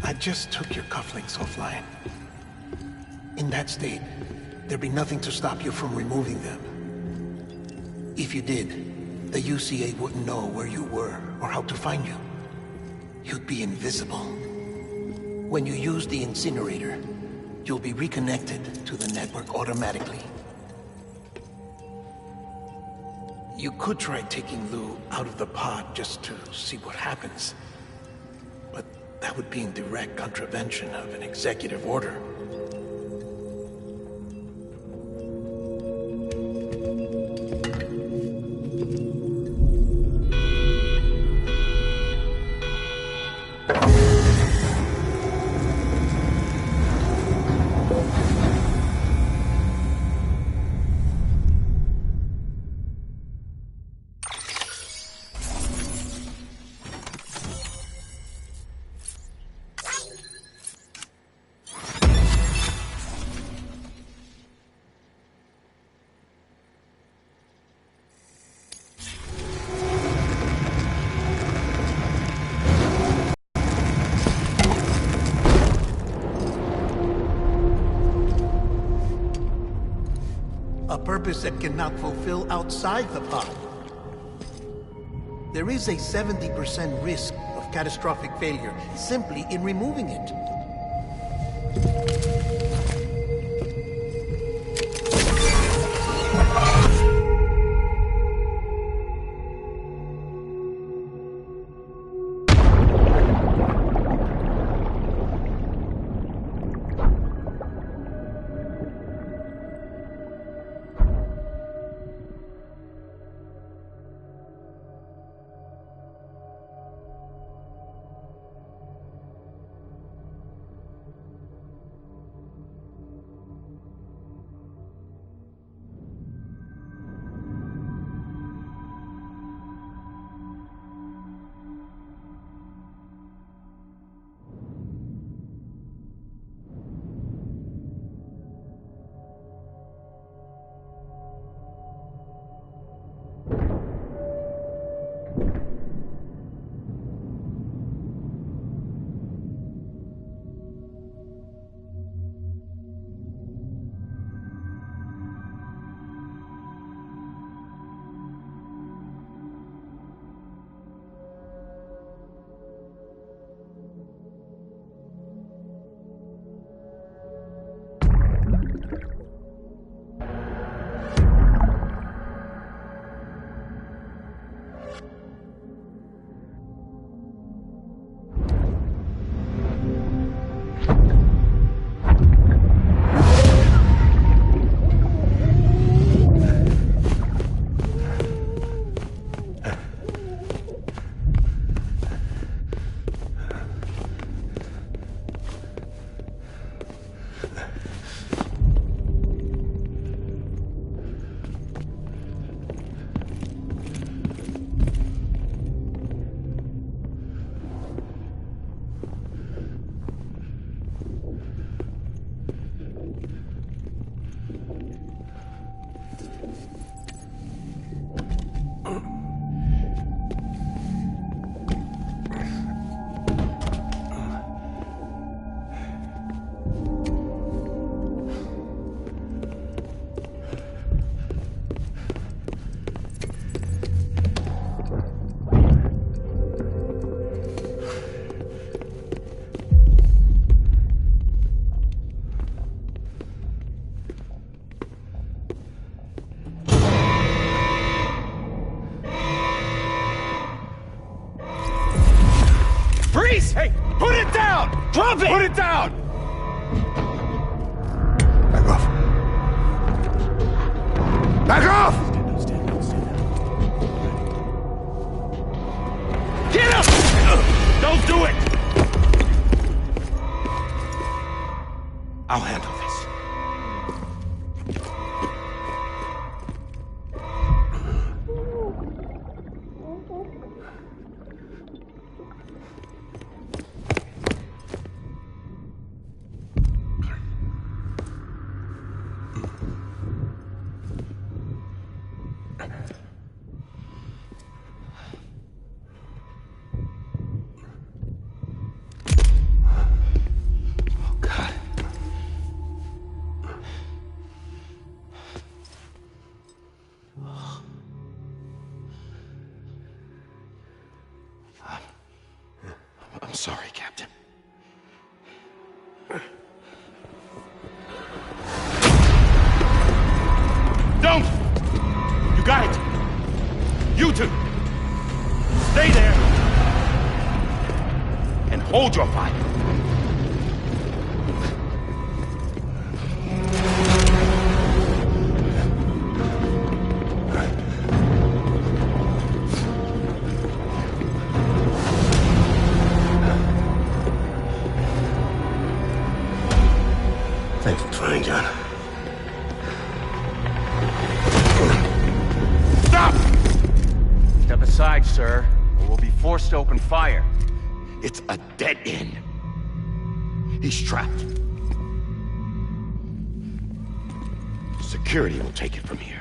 I just took your cufflinks offline. In that state, there'd be nothing to stop you from removing them. If you did, the UCA wouldn't know where you were or how to find you. You'd be invisible. When you use the incinerator, you'll be reconnected to the network automatically. You could try taking Lou out of the pod just to see what happens. But that would be in direct contravention of an executive order. purpose it cannot fulfill outside the pod. There is a 70% risk of catastrophic failure simply in removing it. Hey, put it down! Drop it! Put it down! Back off. Back off! Get him! Don't do it! I'll handle this. I'm sorry, Captain. Don't! You got it! You two! Stay there! And hold your fire! Thanks for trying, John. Stop! Step aside, sir, or we'll be forced to open fire. It's a dead end. He's trapped. Security will take it from here.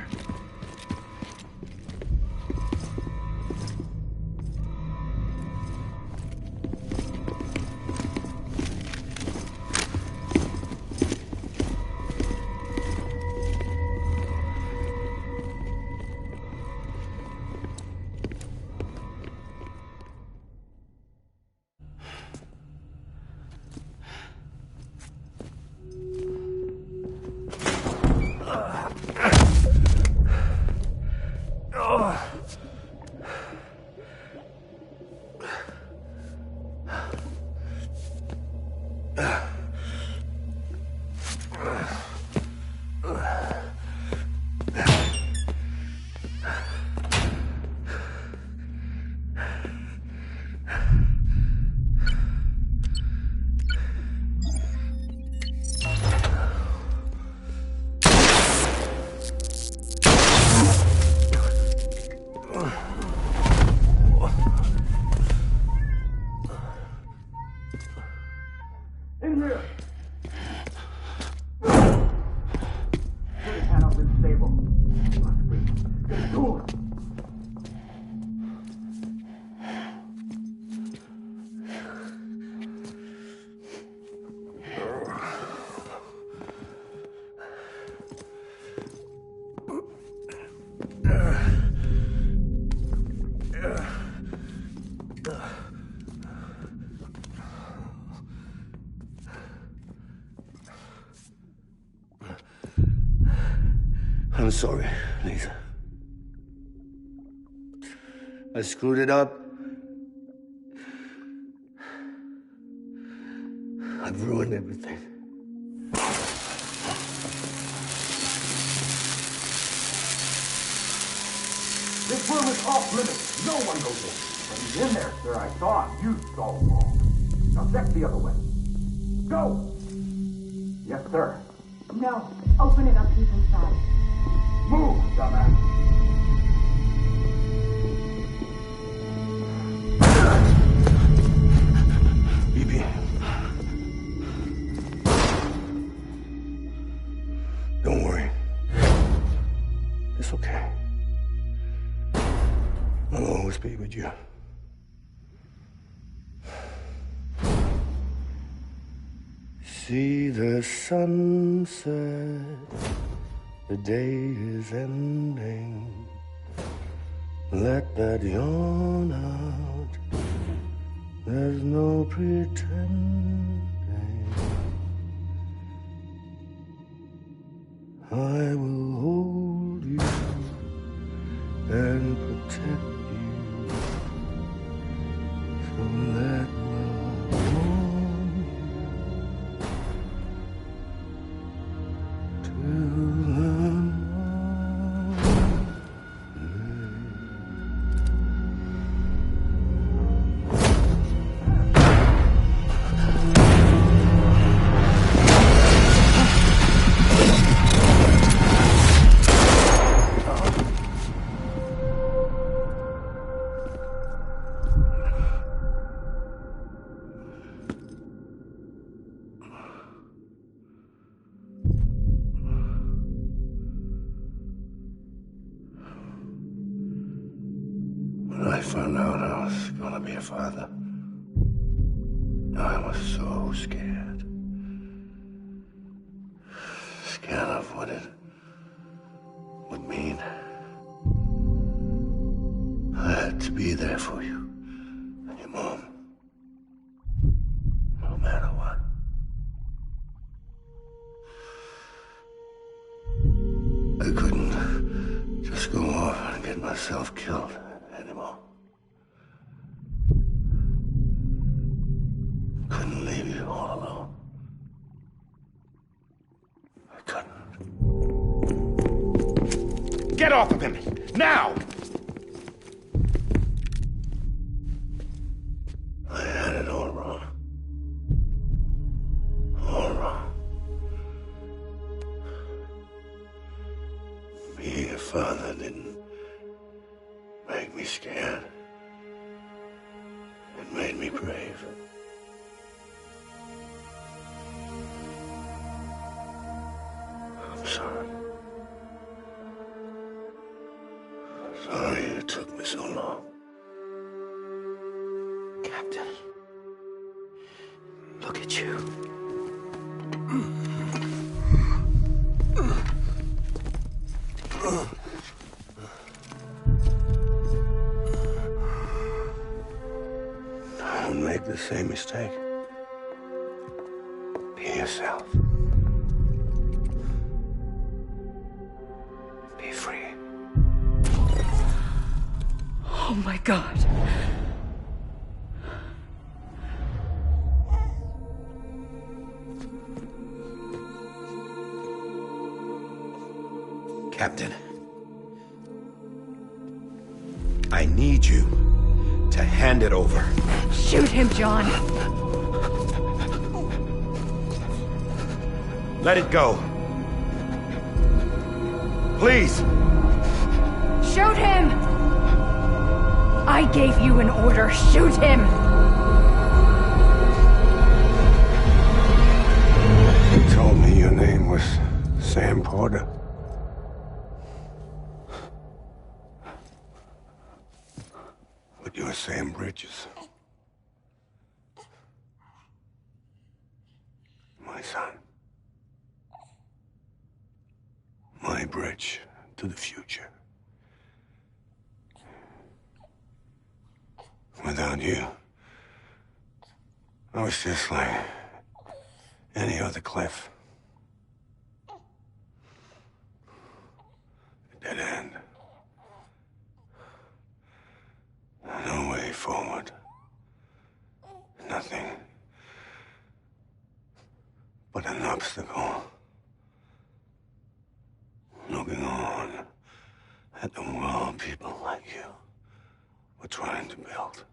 I'm sorry, Lisa. I screwed it up. I've ruined everything. This room is off limits. No one goes in. But he's in there, sir. I saw him. You saw him all. Now check the other way. Go! Yes, sir. No. Open it up. He's inside. Move, dumbass. BB. Don't worry. It's okay. I'll always be with you. See the sunset. The day is ending. Let that yawn out. There's no pretending. I will hold you and protect you. So let love warm you till When I found out I was gonna be a father, I was so scared. Scared of what it would mean. I had to be there for you and your mom, no matter what. I couldn't just go off and get myself killed anymore. Couldn't leave you all alone. I couldn't. Get off of him! Now! I had it all wrong. All wrong. Being a father didn't make me scared. It made me brave. I'm sorry. Sorry it took me so long. Captain, look at you. Don't make the same mistake. Be yourself. Be free. Oh my God. Captain. I need you to hand it over. Shoot him, John. Let it go. Please. Shoot him! I gave you an order. Shoot him! You told me your name was Sam Porter. But you're Sam Bridges. My son. My bridge to the future. Without you, I was just like any other Cliff. A dead end. No way forward. Nothing but an obstacle. Looking on at the world people like you were trying to build.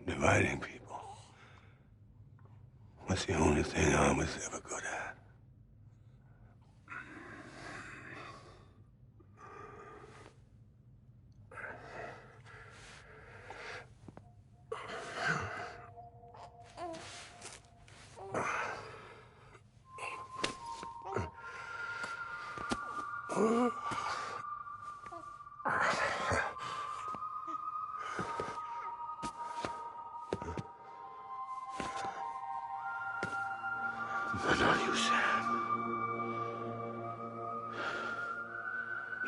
Dividing people was the only thing I was ever good at. But not you, Sam.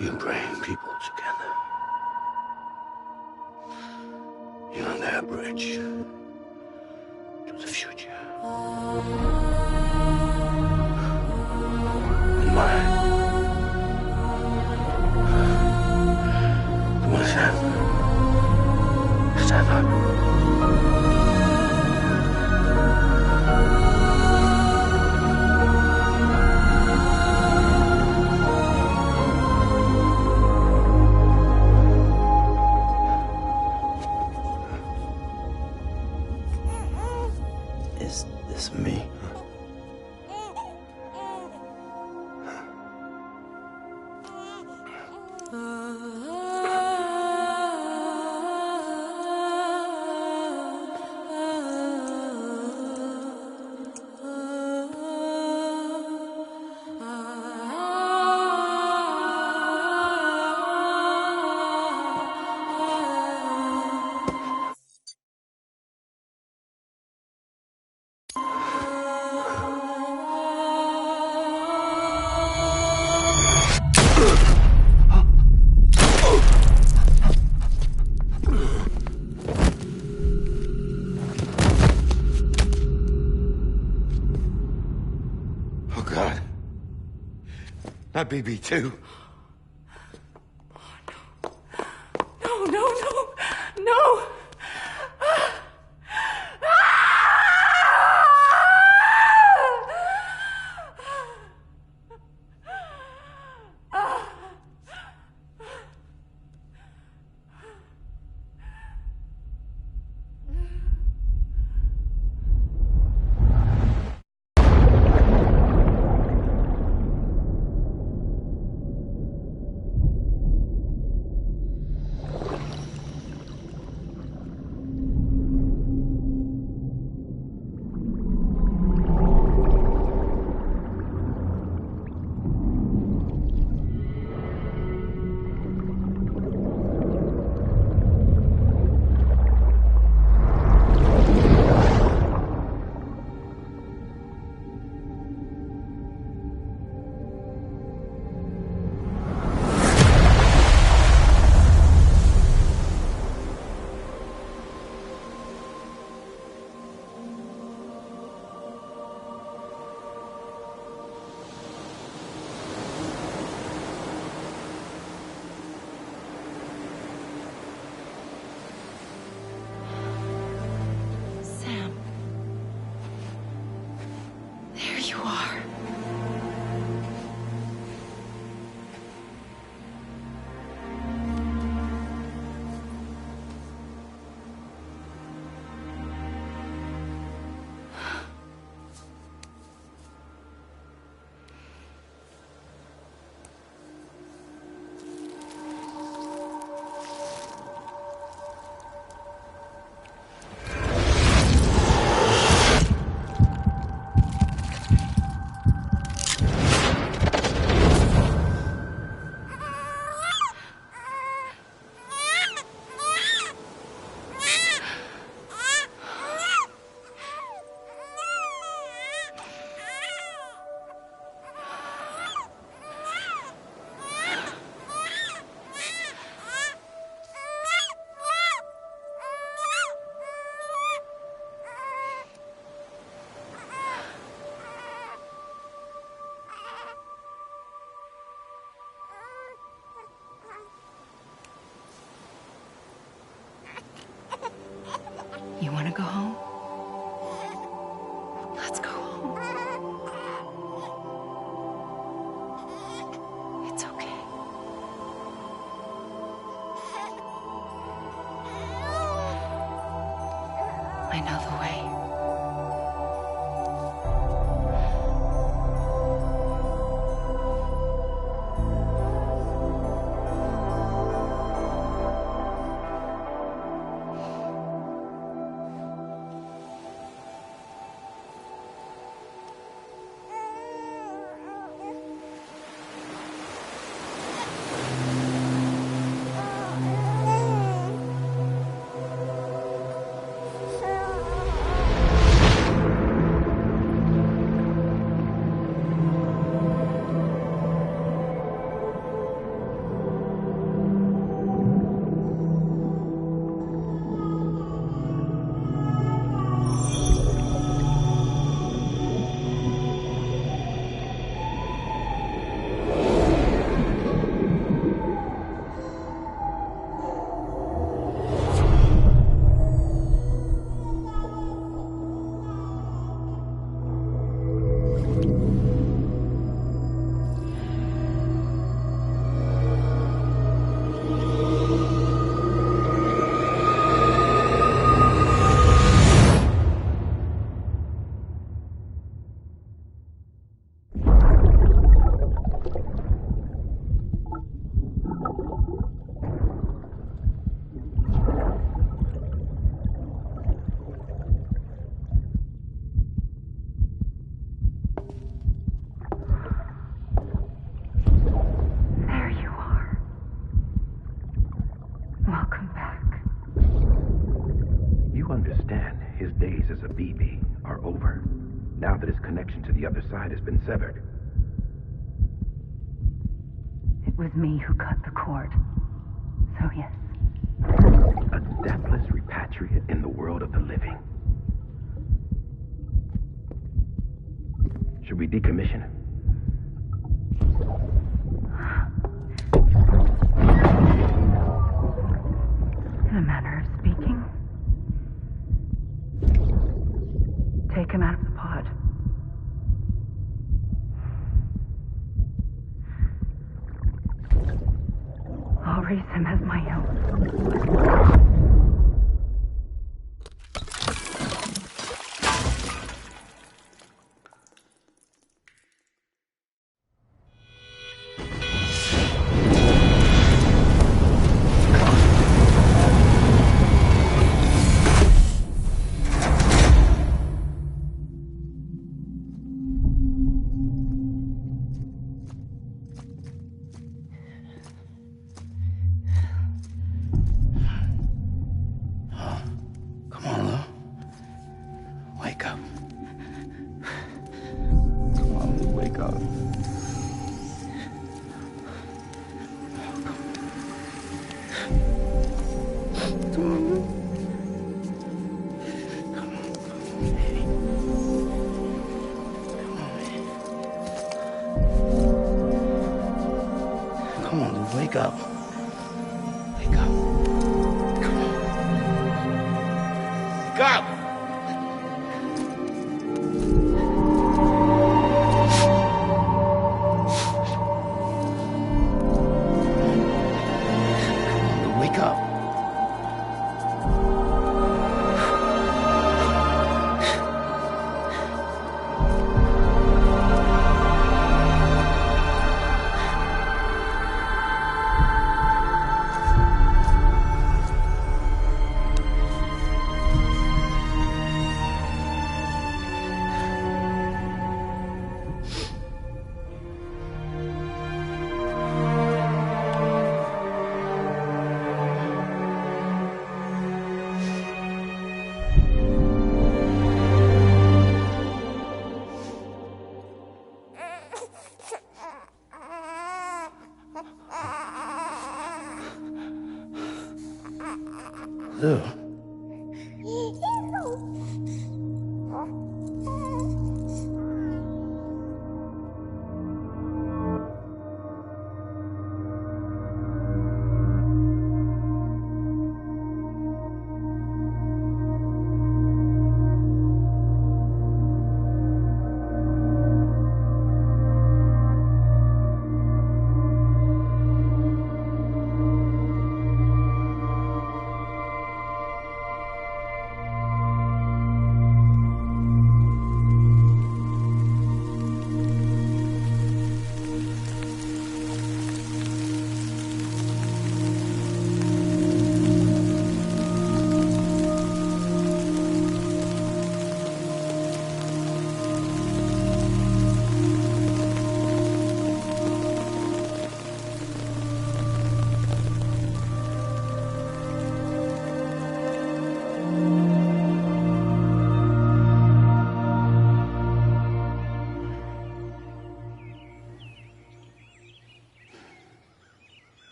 You bring people together. You're their bridge to the future. And mine. Come on, Sam. Stand up. Is this me? Oh, God. Not BB2. No, no, no, no! I know the way. To the other side has been severed. It was me who cut the cord. So yes. A deathless repatriate in the world of the living. Should we decommission him? In a manner of speaking. Take him out of the pod. I'll raise him as my own. Wake up. Wake up. Come on. Wake up! Wake up. Ew.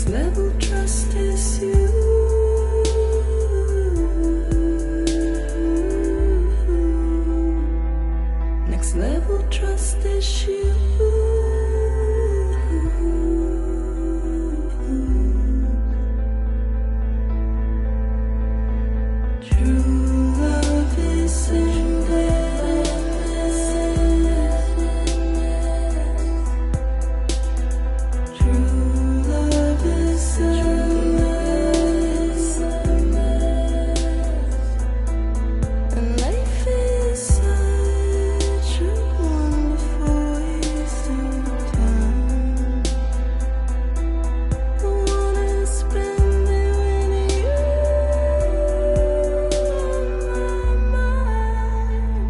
level trust is you. Next level trust is you. True love is in true love is and life is such a wonderful waste of time. I wanna spend it with you on my mind.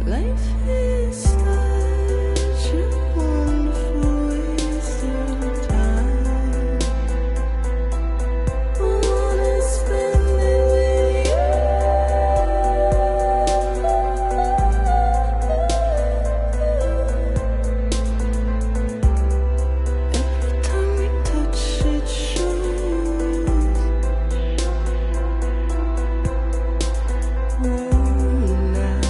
Life is such a wonderful waste of time. I wanna spend it with you. Every time we touch it shows. Worn out.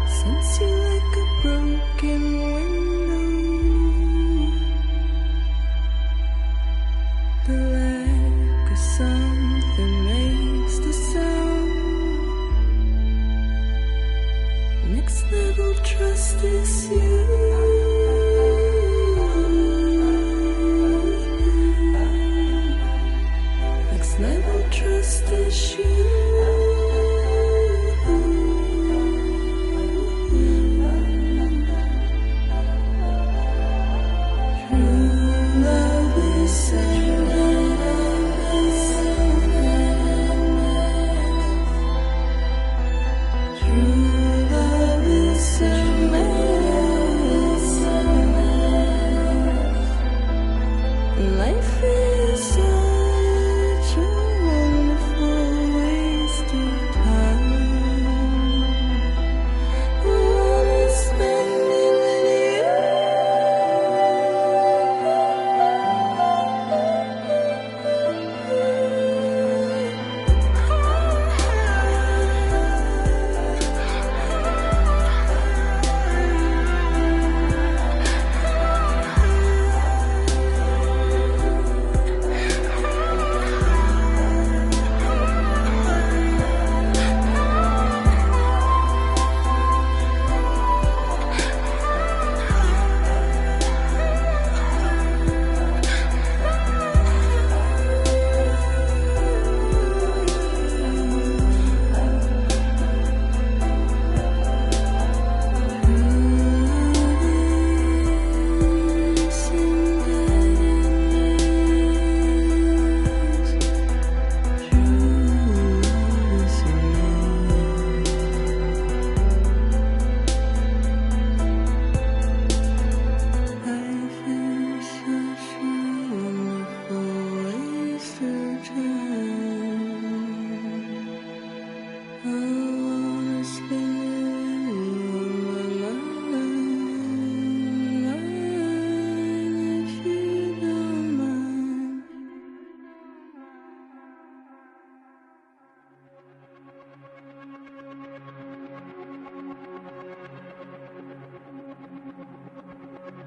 Sense you like a broken window. The lack of something makes the sound. Next level trust is you. Next level trust is you. True love is true love is life is such a wonderful waste of time. I wanna spend it with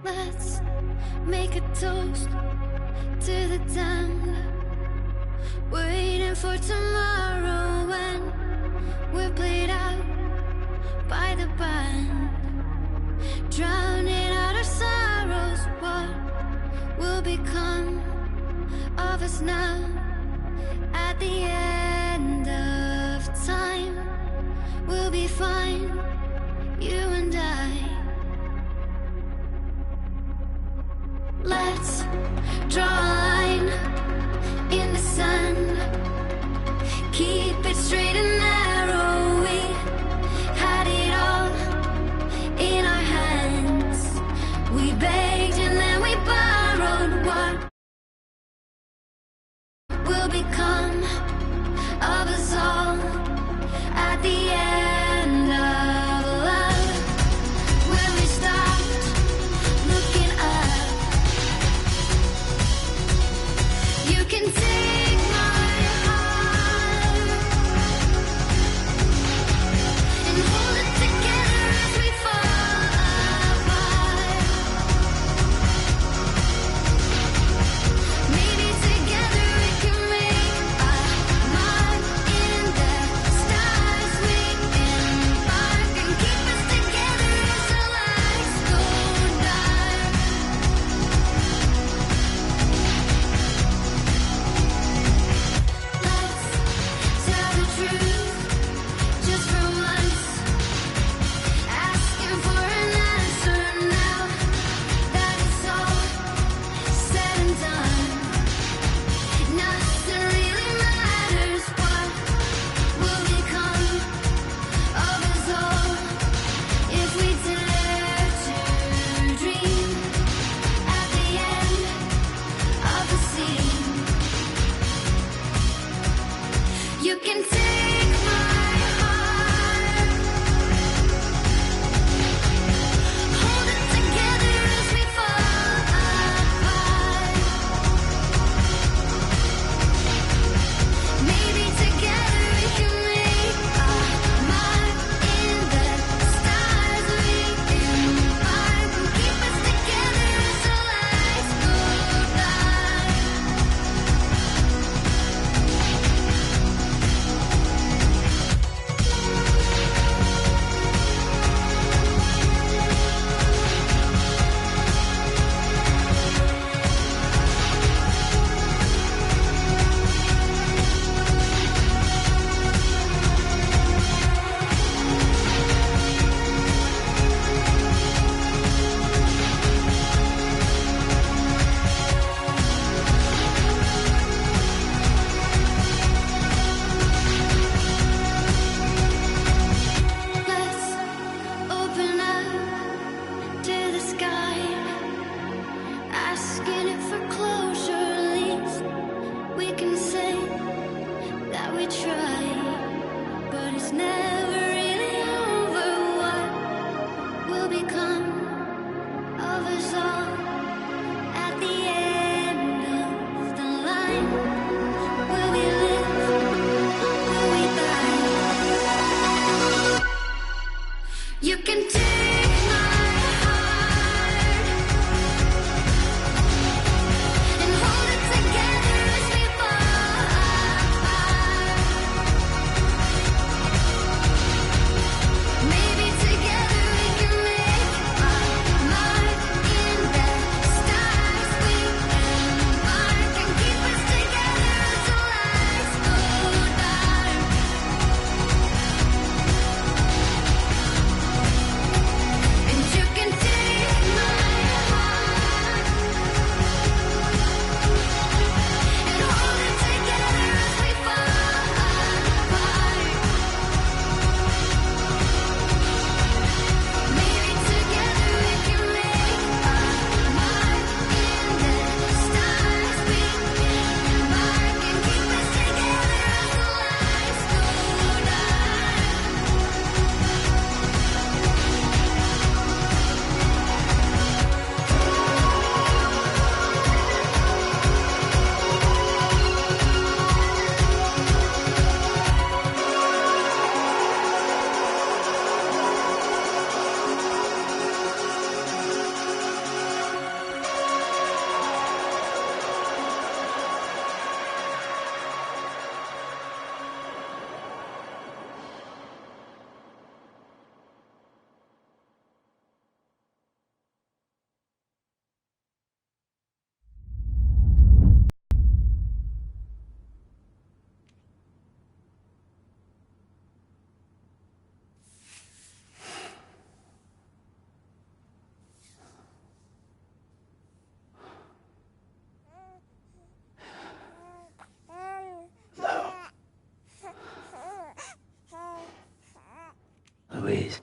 Let's make a toast to the damned, waiting for tomorrow when we're played out by the band, drowning out our sorrows. What will become of us now at the end of time? We'll be fine, you and I. Let's draw a line in the sand, keep it straight and narrow. We had it all in our hands. We begged and then we borrowed. What will become of us all at the end You can take my heart, hold it together as we fall apart. Maybe together we can make a mark in the stars. We embark and keep us together as the lights go dark. Let's open up to the sky, asking it for closure. At least we can say that we tried, but it's never really over. What will become of us all at the end of the line? Will we live? Will we die? You can take my heart and hold it together as we fall apart. Maybe together we can make a mark in the stars. We embark and keep us together as the lights go dark. And you can take my heart and hold it together as we fall apart. Maybe together we can make a mark in the stars. We embark and keep us together as the lights go Louise.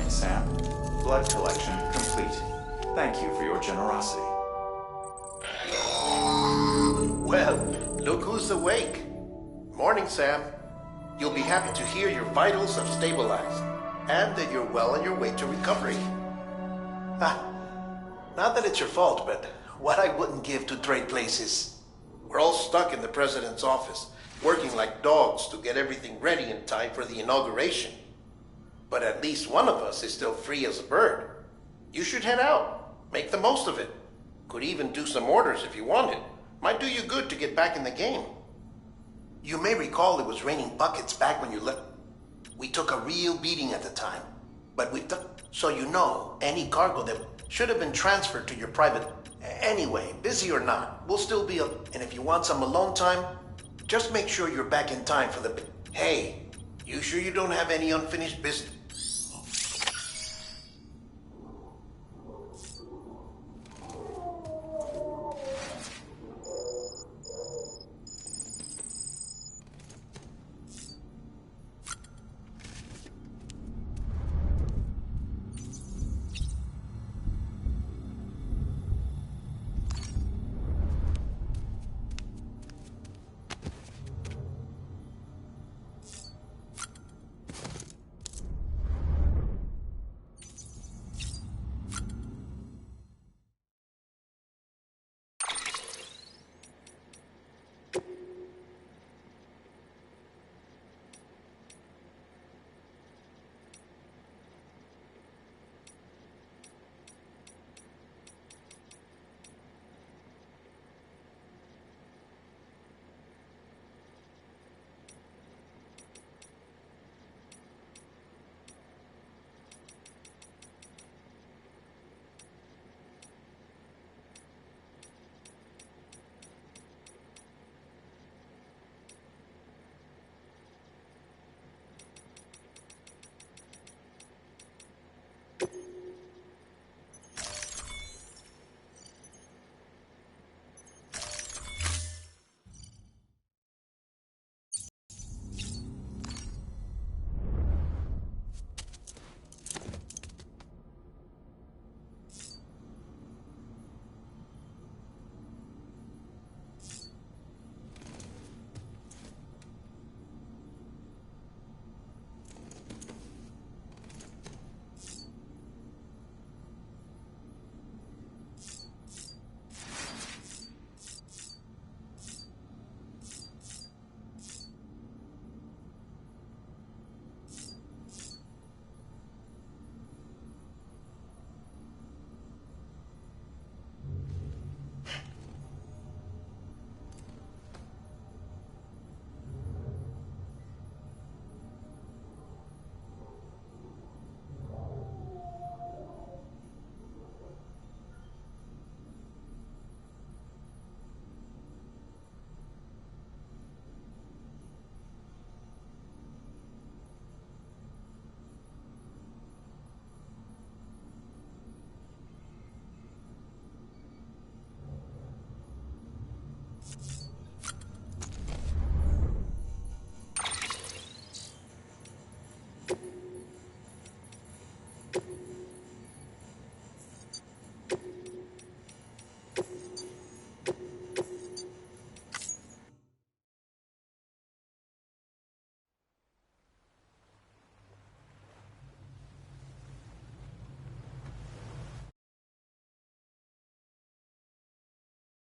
morning, Sam. Blood collection complete. Thank you for your generosity. Well, look who's awake. Morning, Sam. You'll be happy to hear your vitals have stabilized, and that you're well on your way to recovery. Not that it's your fault, but what I wouldn't give to trade places. We're all stuck in the president's office, working like dogs to get everything ready in time for the inauguration. But at least one of us is still free as a bird. You should head out. Make the most of it. Could even do some orders if you wanted. Might do you good to get back in the game. You may recall it was raining buckets back when you left. We took a real beating at the time. But so you know, any cargo that should have been transferred to your private... Anyway, busy or not, we'll still be up. And if you want some alone time, just make sure you're back in time for the... Hey, you sure you don't have any unfinished business?